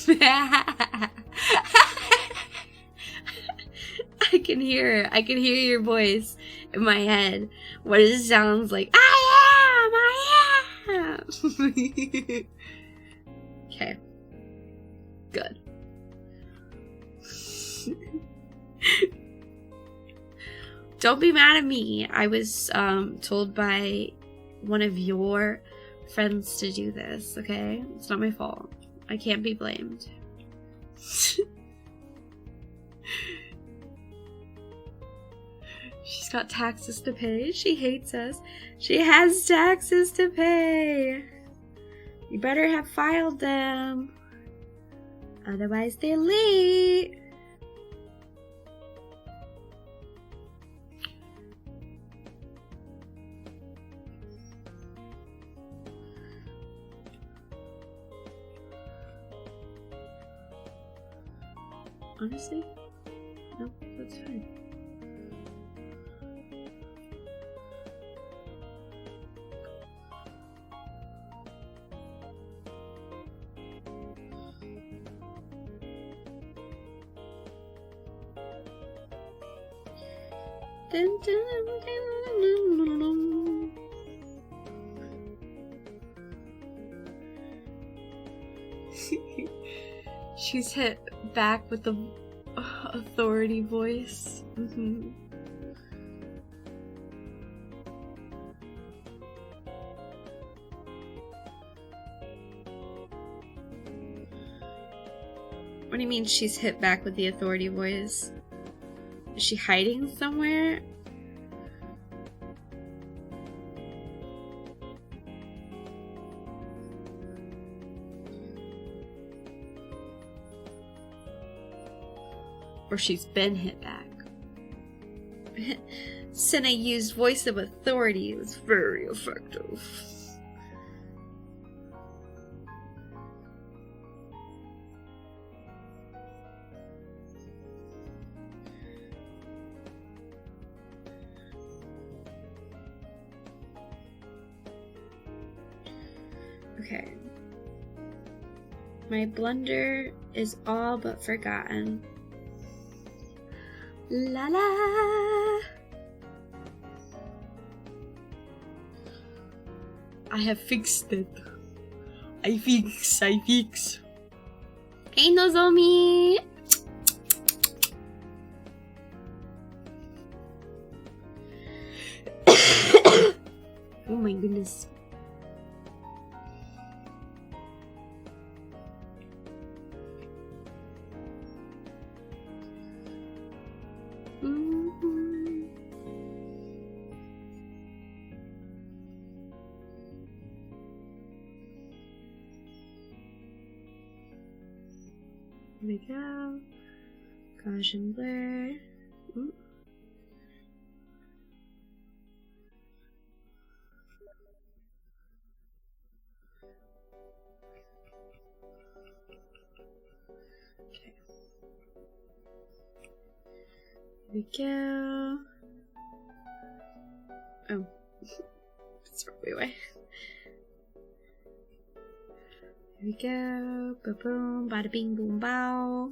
[SPEAKER 1] I can hear her. I can hear your voice in my head. What it sounds like. I am! Okay. Good. Don't be mad at me. I was told by one of your friends to do this, okay? It's not my fault. I can't be blamed. She's got taxes to pay. She hates us. She has taxes to pay. You better have filed them. Otherwise, they're late. Honestly, no, that's fine. Dun, dun, dun, dun, dun. She's hit back with the authority voice. Mm-hmm. What do you mean she's hit back with the authority voice? Is she hiding somewhere? Or she's been hit back. Senna used voice of authority. It was very effective. Okay. My blunder is all but forgotten. La la. I have fixed it. I fix. Hey Nozomi. goodness. Here we go. Gaussian blur. Ooh. Okay. Here we go. Oh, that's the wrong way. Here we go. Boom, boom, bada bing, boom, bow.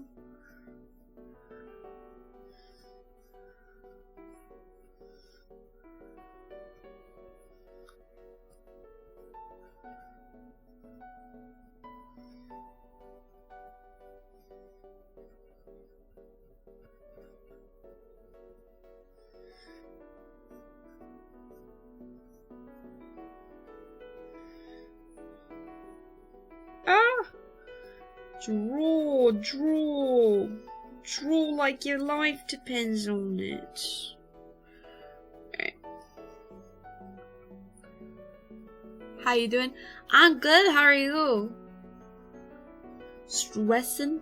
[SPEAKER 1] Draw, draw. Draw like your life depends on it. Okay. How you doing? I'm good, how are you? Stressing?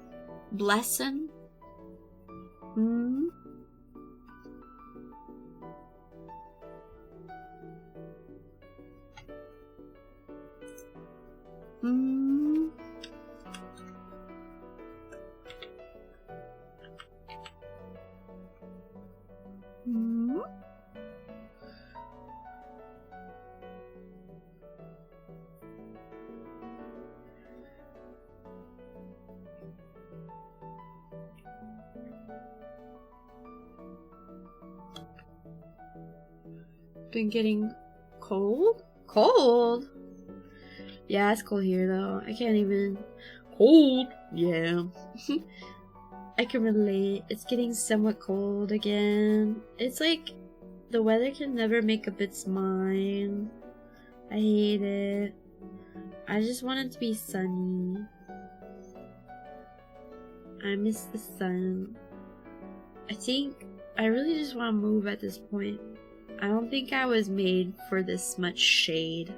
[SPEAKER 1] Blessing? Hmm? Hmm? Hmm? Been getting cold? Cold? Yeah, it's cold here though. I can't even. Cold? Yeah. I can relate. It's getting somewhat cold again. It's like the weather can never make up its mind. I hate it. I just want it to be sunny. I miss the sun. I think I really just want to move at this point. I don't think I was made for this much shade.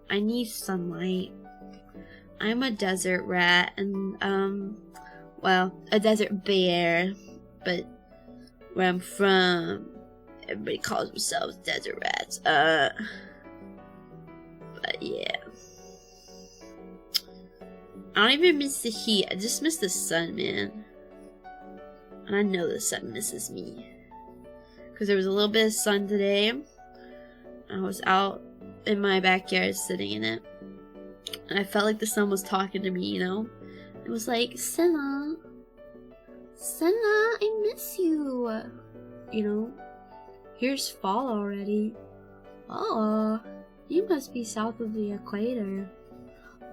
[SPEAKER 1] I need sunlight. I'm a desert rat and well, a desert bear, but where I'm from, everybody calls themselves desert rats. But yeah. I don't even miss the heat, I just miss the sun, man. And I know the sun misses me. Because there was a little bit of sun today. I was out in my backyard sitting in it. And I felt like the sun was talking to me, you know? It was like, Senna, I miss you. You know? Here's fall already. Oh, you must be south of the equator.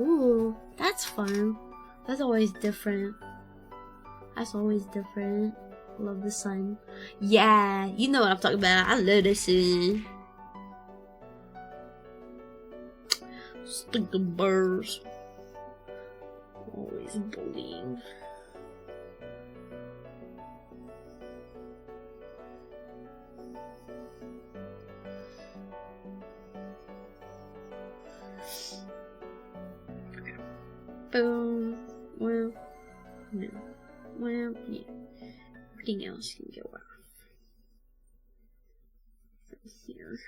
[SPEAKER 1] Ooh, that's fun. That's always different. Love the sun. Yeah, you know what I'm talking about. I love the sun. Stinking birds. Always bullying. Okay. Boom. Well, no. Well, yeah. Everything else can go off. From here.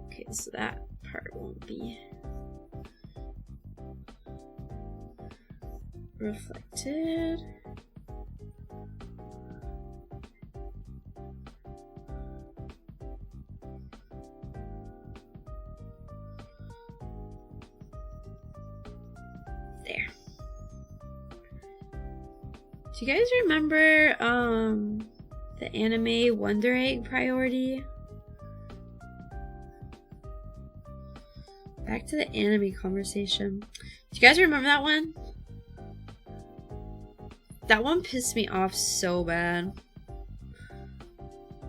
[SPEAKER 1] Okay, so that part won't be reflected. There. Do you guys remember the anime Wonder Egg priority? Back to the anime conversation. Do you guys remember that one? That one pissed me off so bad.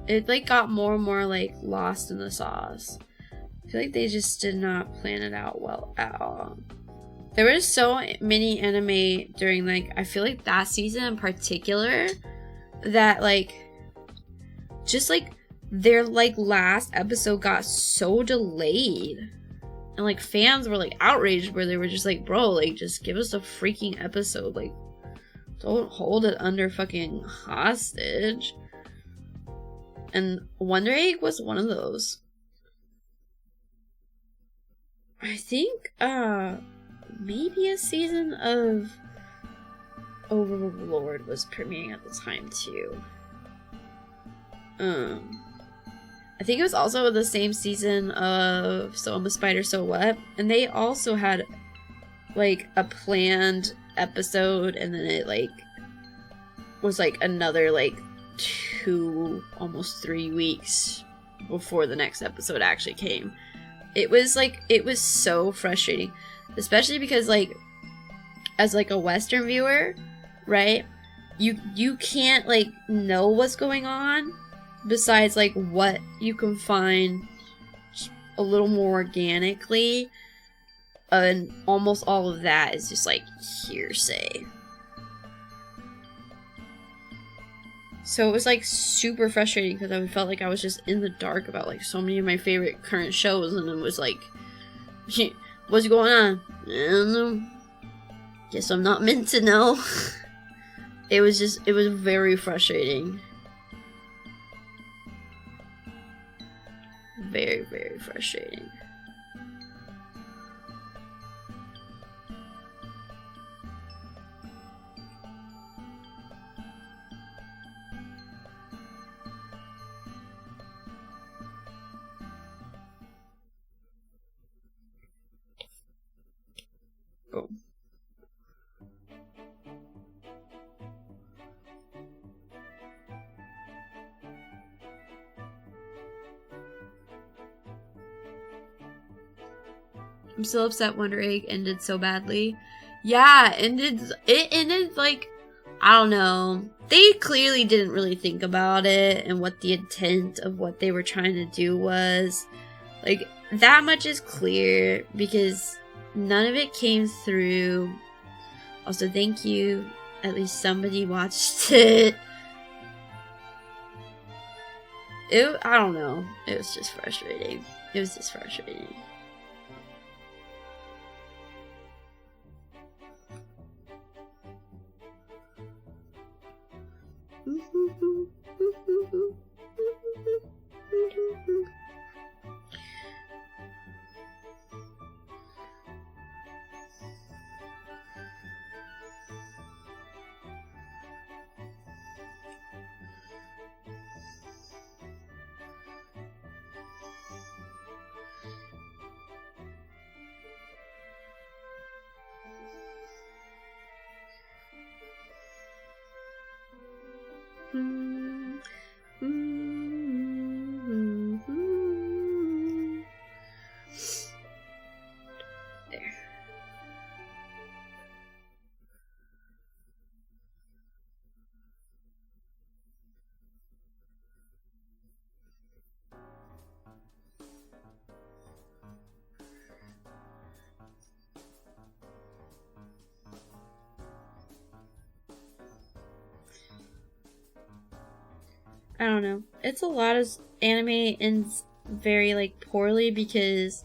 [SPEAKER 1] it like got more and more like lost in the sauce. I feel like they just did not plan it out well at all. There were so many anime during like, I feel like that season in particular, that like just like their like last episode got so delayed, and like fans were like outraged, where they were just like, bro, like just give us a freaking episode, like don't hold it under fucking hostage. And Wonder Egg was one of those. I think maybe a season of Overlord was premiering at the time too. I think it was also the same season of So I'm a Spider, So What? And they also had like a planned episode, and then it like was like another like 2, almost 3 weeks before the next episode actually came. It was so frustrating, especially because like as like a Western viewer, right? You can't like know what's going on besides like what you can find a little more organically, and almost all of that is just like hearsay. So it was like super frustrating because I felt like I was just in the dark about like so many of my favorite current shows, and it was like, what's going on? I don't know. Guess I'm not meant to know. It was very frustrating. Very, very frustrating. Oh. I'm still upset Wonder Egg ended so badly. Yeah, it ended like, I don't know. They clearly didn't really think about it and what the intent of what they were trying to do was. Like, that much is clear because none of it came through. Also, thank you. At least somebody watched it. I don't know. It was just frustrating. There. I don't know. It's a lot of anime ends very like poorly because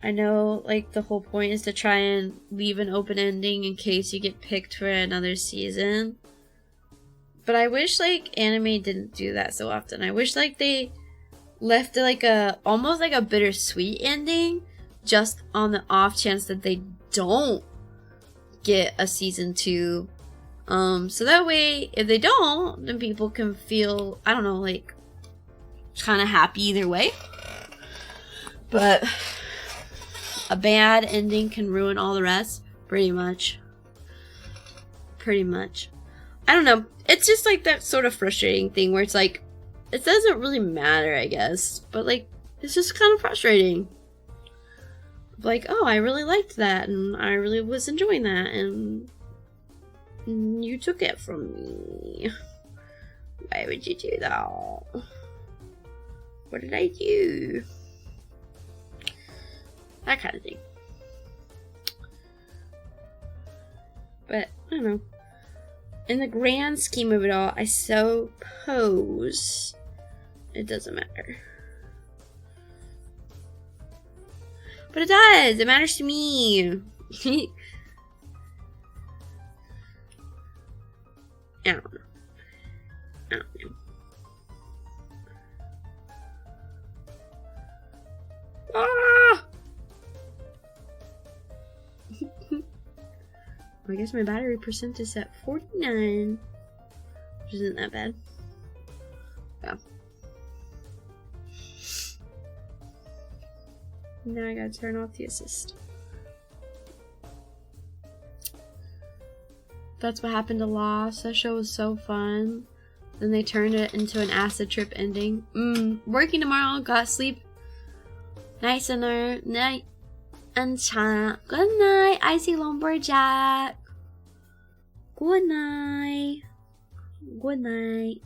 [SPEAKER 1] I know like the whole point is to try and leave an open ending in case you get picked for another season. But I wish like anime didn't do that so often. I wish like they left it like almost like a bittersweet ending, just on the off chance that they don't get a season 2. So that way, if they don't, then people can feel, I don't know, like, kind of happy either way. But a bad ending can ruin all the rest, pretty much. I don't know. It's just like that sort of frustrating thing where it's like, it doesn't really matter, I guess. But like, it's just kind of frustrating. Like, oh, I really liked that, and I really was enjoying that, and you took it from me. Why would you do that? What did I do? That kind of thing. But, I don't know. In the grand scheme of it all, I suppose it doesn't matter. But it does! It matters to me! I don't know. I don't know. Ah! I guess my battery percent is at 49, which isn't that bad. Yeah. Now I gotta turn off the assist. That's what happened to Lost. That show was so fun. Then they turned it into an acid trip ending. Working tomorrow, gotta sleep. Night dinner, night and chat. Good night, Icy Lumberjack. Good night. Good night.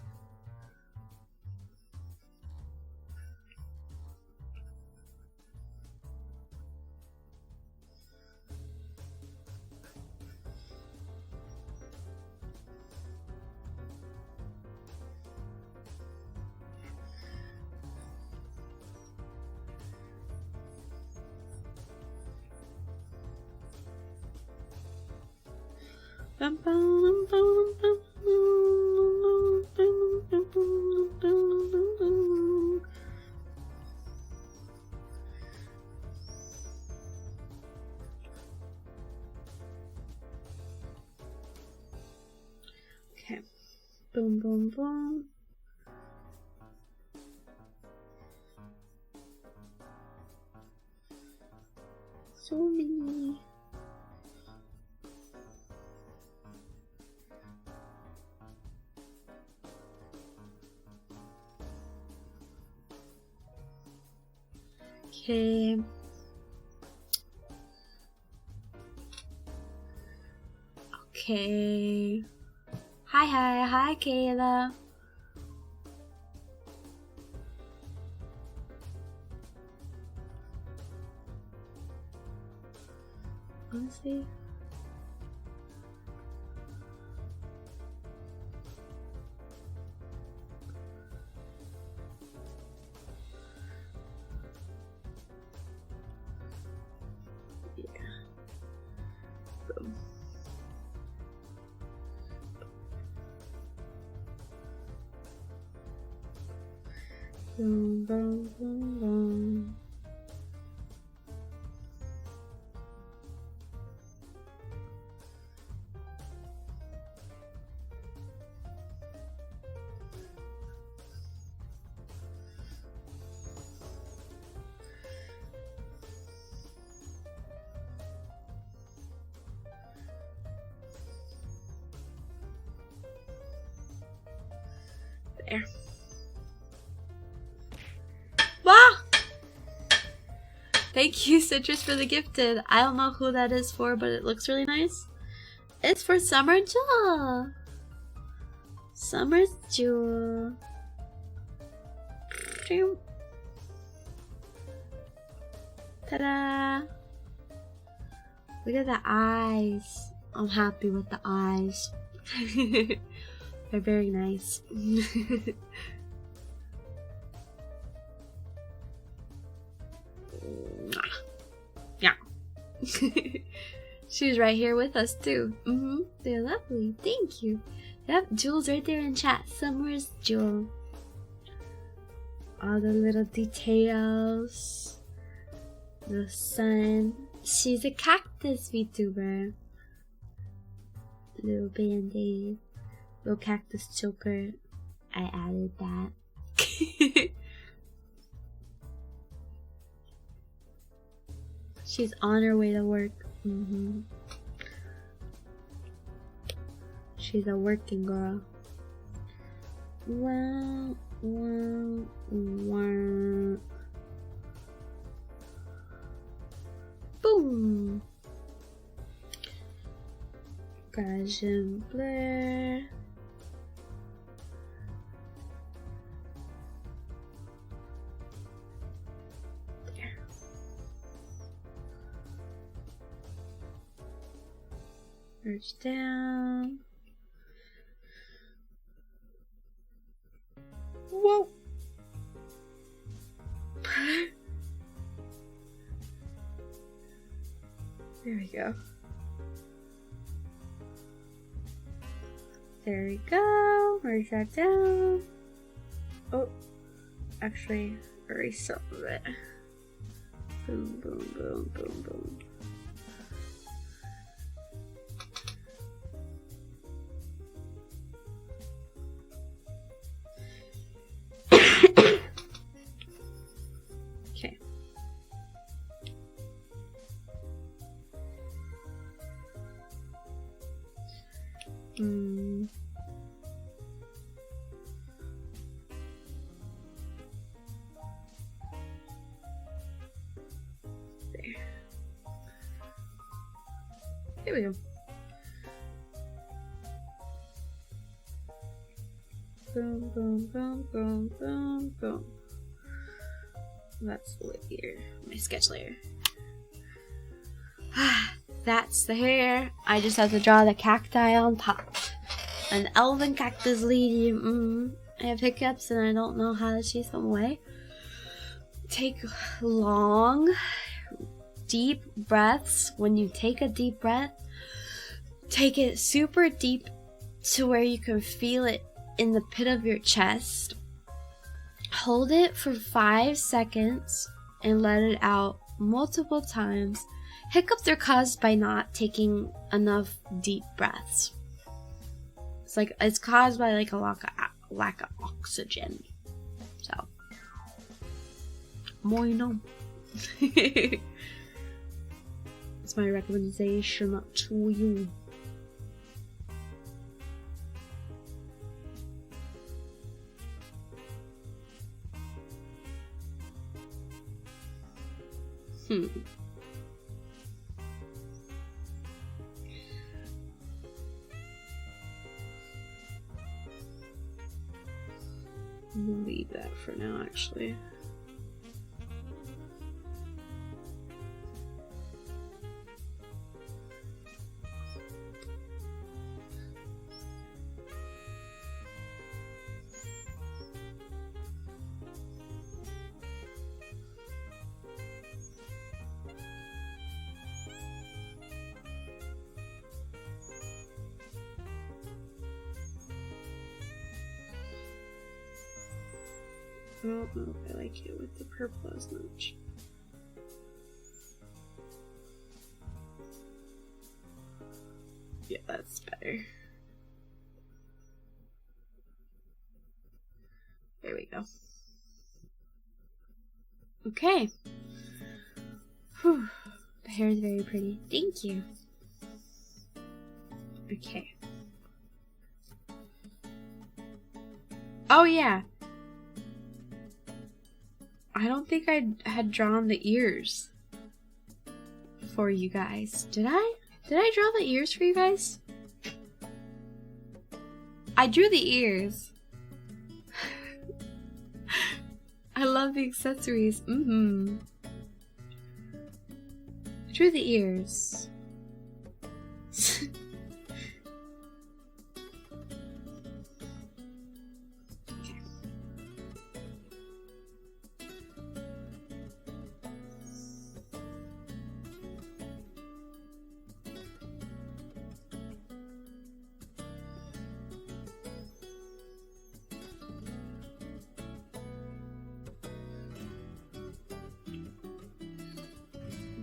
[SPEAKER 1] Okay. Boom, boom, boom. So many. Okay. Okay. Hi, Kayla. Honestly. Boom, boom, boom, boom. There. Wow! Thank you, Citrus, for the gifted. I don't know who that is for, but it looks really nice. It's for Summer Jewel. Summer's Jewel. Ta-da! Look at the eyes. I'm happy with the eyes. They're very nice. Yeah. She's right here with us too. They're lovely. Thank you. Yep, Jewel's right there in chat. Summer's Jewel. All the little details. The sun. She's a cactus VTuber. Little band-aid. Little cactus choker. I added that. She's on her way to work. She's a working girl. Wow, wow, wow. Boom. Gaussian blur. Merge down. Whoa. There we go. There we go. Merge that down. Oh, actually, erase some of it. Boom, boom, boom, boom, boom. Okay. There we go. Boom, boom, boom, boom, boom, boom. That's the layer, my sketch layer. That's the hair. I just have to draw the cacti on top. An elven cactus lady. I have hiccups and I don't know how to chase them away. Take long, deep breaths. When you take a deep breath, take it super deep to where you can feel it in the pit of your chest. Hold it for 5 seconds and let it out multiple times. Hiccups are caused by not taking enough deep breaths. It's caused by like a lack of oxygen. So, more you know. That's my recommendation to you. I'm gonna leave that for now, actually. I don't know if I like it with the purple as much. Yeah, that's better. There we go. Okay. Whew. The hair is very pretty. Thank you. Okay. Oh yeah. I don't think I had drawn the ears for you guys. Did I? Did I draw the ears for you guys? I drew the ears. I love the accessories. I drew the ears.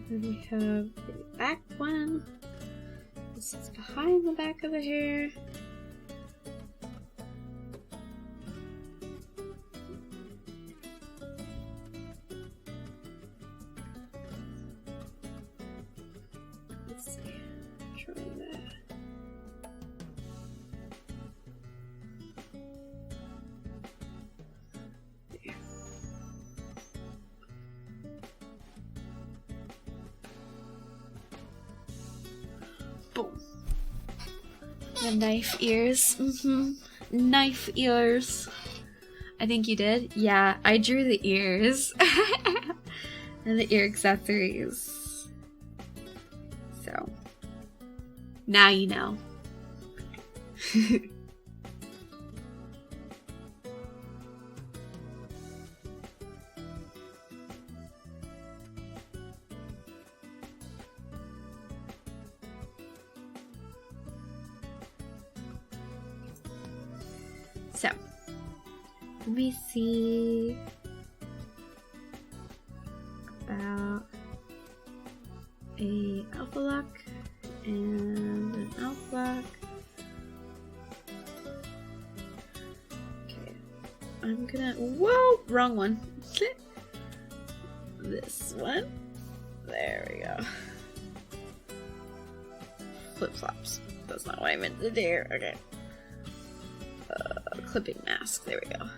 [SPEAKER 1] Then we have the back one. This is behind the back of the hair. Let's see. Try that. There. Boom. The knife ears. Knife ears. I think you did. Yeah, I drew the ears. And the ear accessories. So, Now you know. So, let me see about a alpha lock and an alpha lock. Okay, I'm gonna, whoa, wrong one. This one. There we go. Flip-flops. That's not what I meant to do. Okay. Clipping mask. There we go.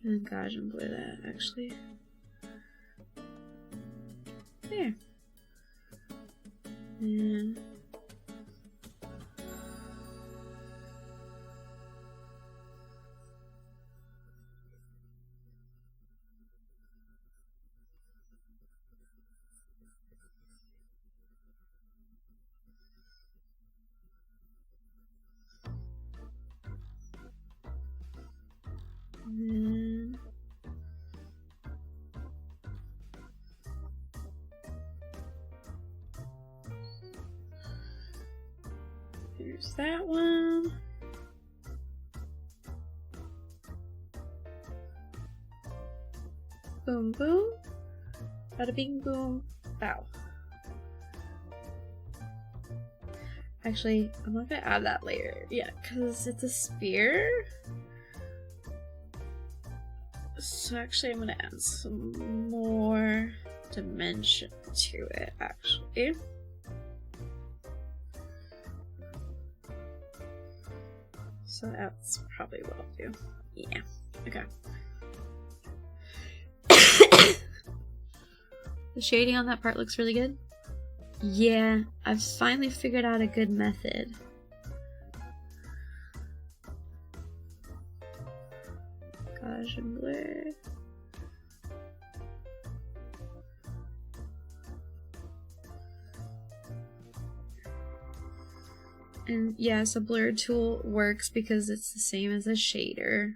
[SPEAKER 1] Oh gosh, I'm blue that actually. There. And then here's that one. Boom boom. Bada bing boom. Bow. Actually, I'm not gonna add that later yet because it's a spear. So actually I'm gonna add some more dimension to it actually. So that's probably what I'll do. Yeah, okay. The shading on that part looks really good. Yeah, I've finally figured out a good method. Gaussian blur. And yes, a blur tool works because it's the same as a shader.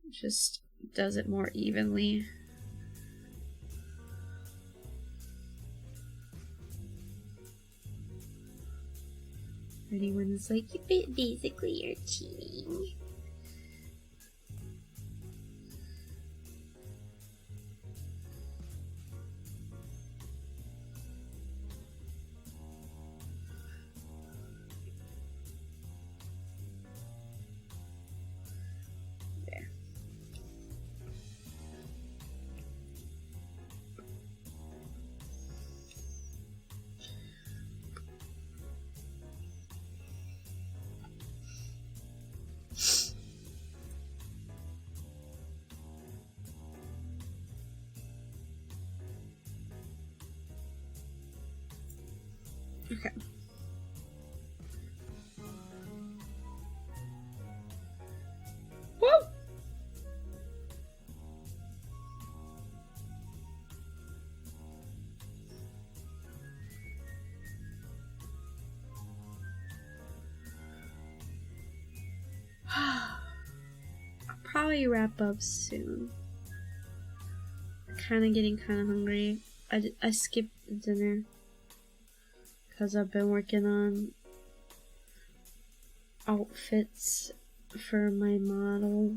[SPEAKER 1] It just does it more evenly. Anyone's like, basically you're cheating. There. Okay. Woo! I'll probably wrap up soon. Kind of getting kind of hungry. I skipped dinner because I've been working on outfits for my model.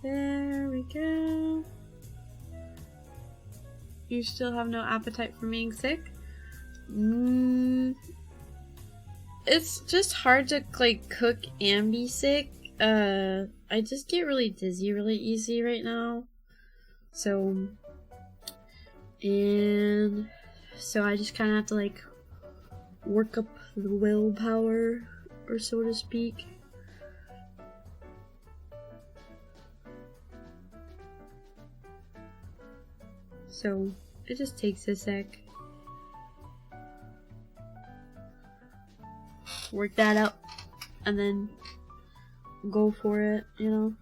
[SPEAKER 1] There we go. You still have no appetite for being sick? It's just hard to like cook and be sick. I just get really dizzy really easy right now. So I just kind of have to like work up the willpower, or so to speak. So it just takes a sec. Work that out and then go for it, you know.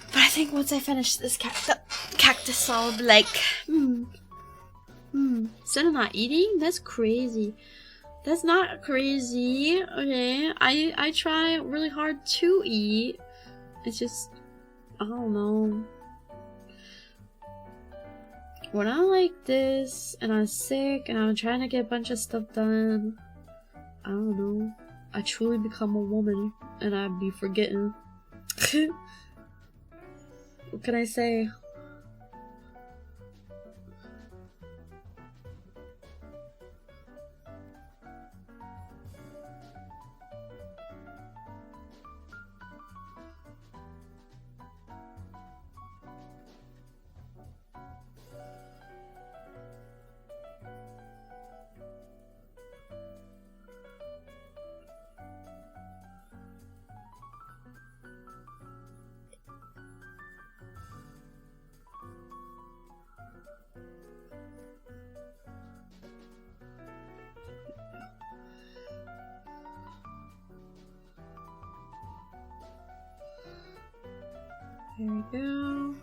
[SPEAKER 1] But I think once I finish this cactus, I'll be like, instead of not eating, that's crazy. That's not crazy, okay? I try really hard to eat. It's just, I don't know. When I'm like this, and I'm sick, and I'm trying to get a bunch of stuff done, I don't know. I truly become a woman, and I'd be forgetting. What can I say? There we go.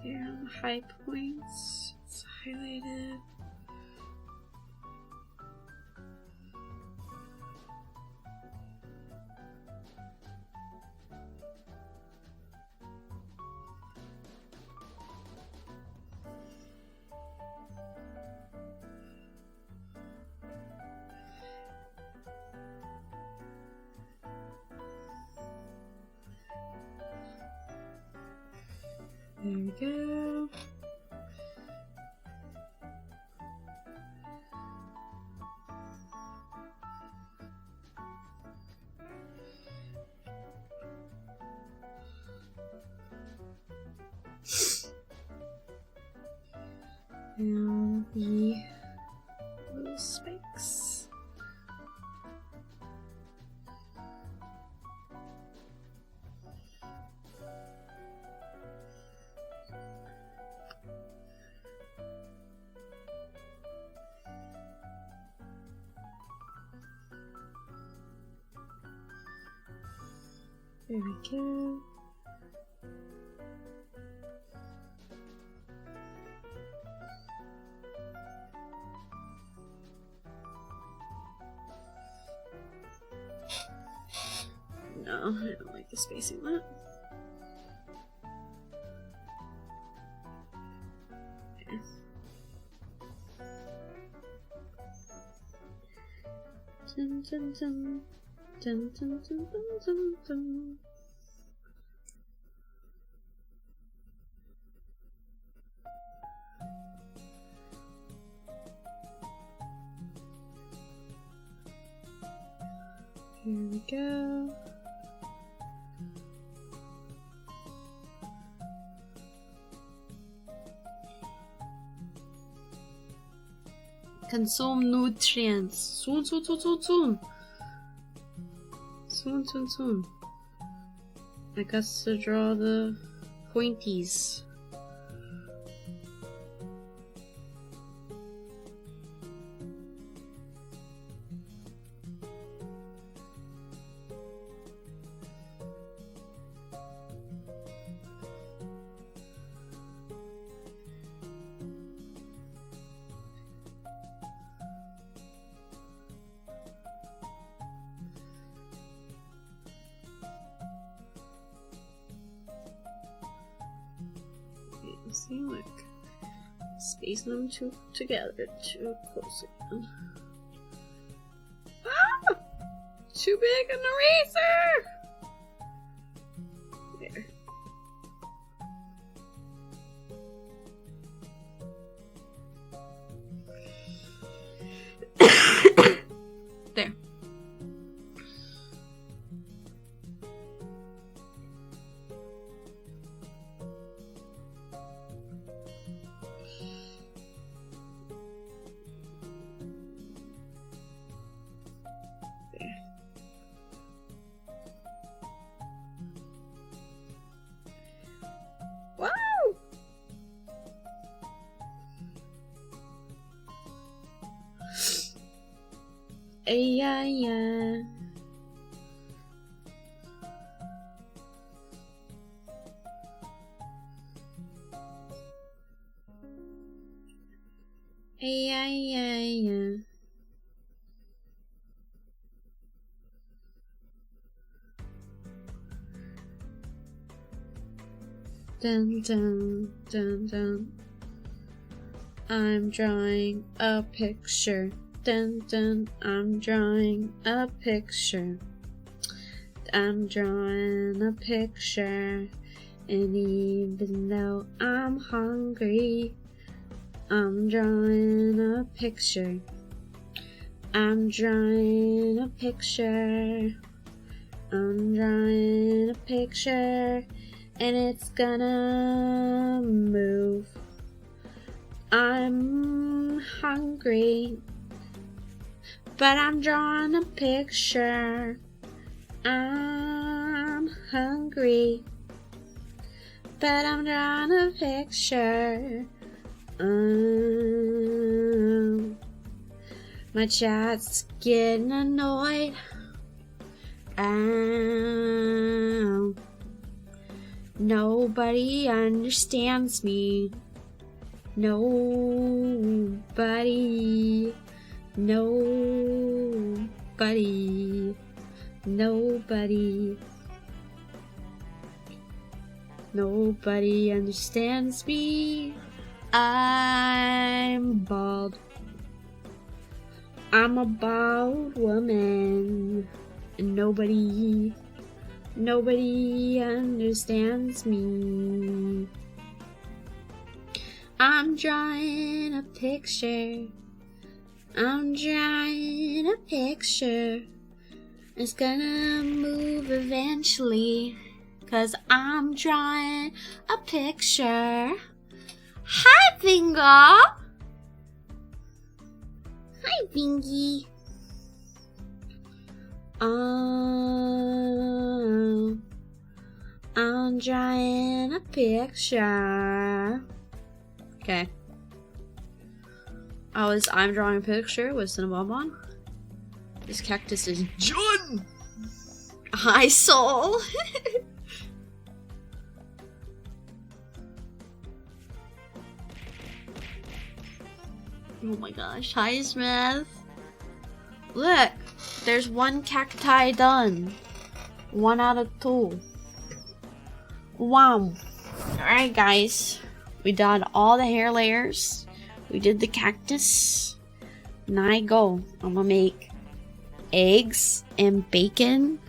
[SPEAKER 1] There on the high points, it's highlighted. There we go. Now the little spikes. There we go. No, I don't like the spacing that. Okay. Dun, dun, dun. Dun, dun, dun, dun, dun, dun. Here we go. Consume nutrients. Soon, soon, soon, soon, soon. Soon, soon, soon. I got to draw the pointies. facing them together too close again. Ah! Too big an eraser! There. There. Wow! Yeah, yeah. Yeah, yeah, yeah. Dun dun dun dun. I'm drawing a picture. Dun dun. I'm drawing a picture. I'm drawing a picture. And even though I'm hungry, I'm drawing a picture. I'm drawing a picture. I'm drawing a picture. And it's gonna move. I'm hungry, but I'm drawing a picture. I'm hungry, but I'm drawing a picture. My chat's getting annoyed. Nobody understands me. Nobody. Nobody. Nobody. Nobody understands me. I'm bald. I'm a bald woman. And nobody understands me. I'm drawing a picture. I'm drawing a picture. It's gonna move eventually. 'Cause I'm drawing a picture. Hi, Finger! Hi, Bingy. I'm drawing a picture. Okay. I'm drawing a picture with Cinnabon. This cactus is John! Hi, Soul! Oh my gosh. Hi, Smith. Look! There's one cacti done. 1 out of 2. Wow. Alright, guys. We done all the hair layers. We did the cactus. Now I go. I'm gonna make eggs and bacon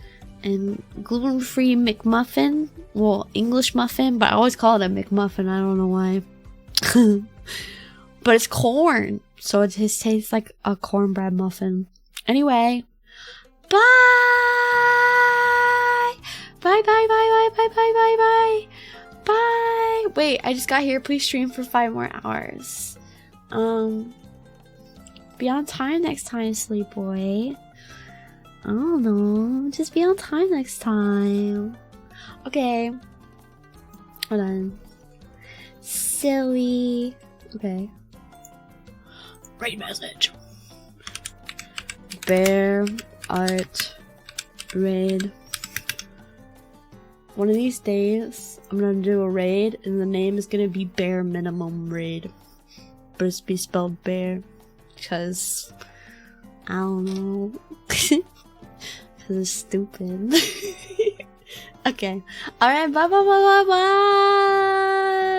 [SPEAKER 1] and gluten-free McMuffin. Well, English muffin, but I always call it a McMuffin. I don't know why. But it's corn. So it just tastes like a cornbread muffin. Anyway. Bye! Bye, bye, bye, bye, bye, bye, bye, bye. Bye! Wait, I just got here. Please stream for 5 more hours. Be on time next time, Sleep Boy. I don't know. Just be on time next time. Okay. Hold on. Silly. Okay. Write message. Bear art raid. One of these days, I'm gonna do a raid, and the name is gonna be Bare Minimum Raid. But it's be spelled bear, because I don't know. Because it's stupid. Okay. Alright, bye bye bye bye bye!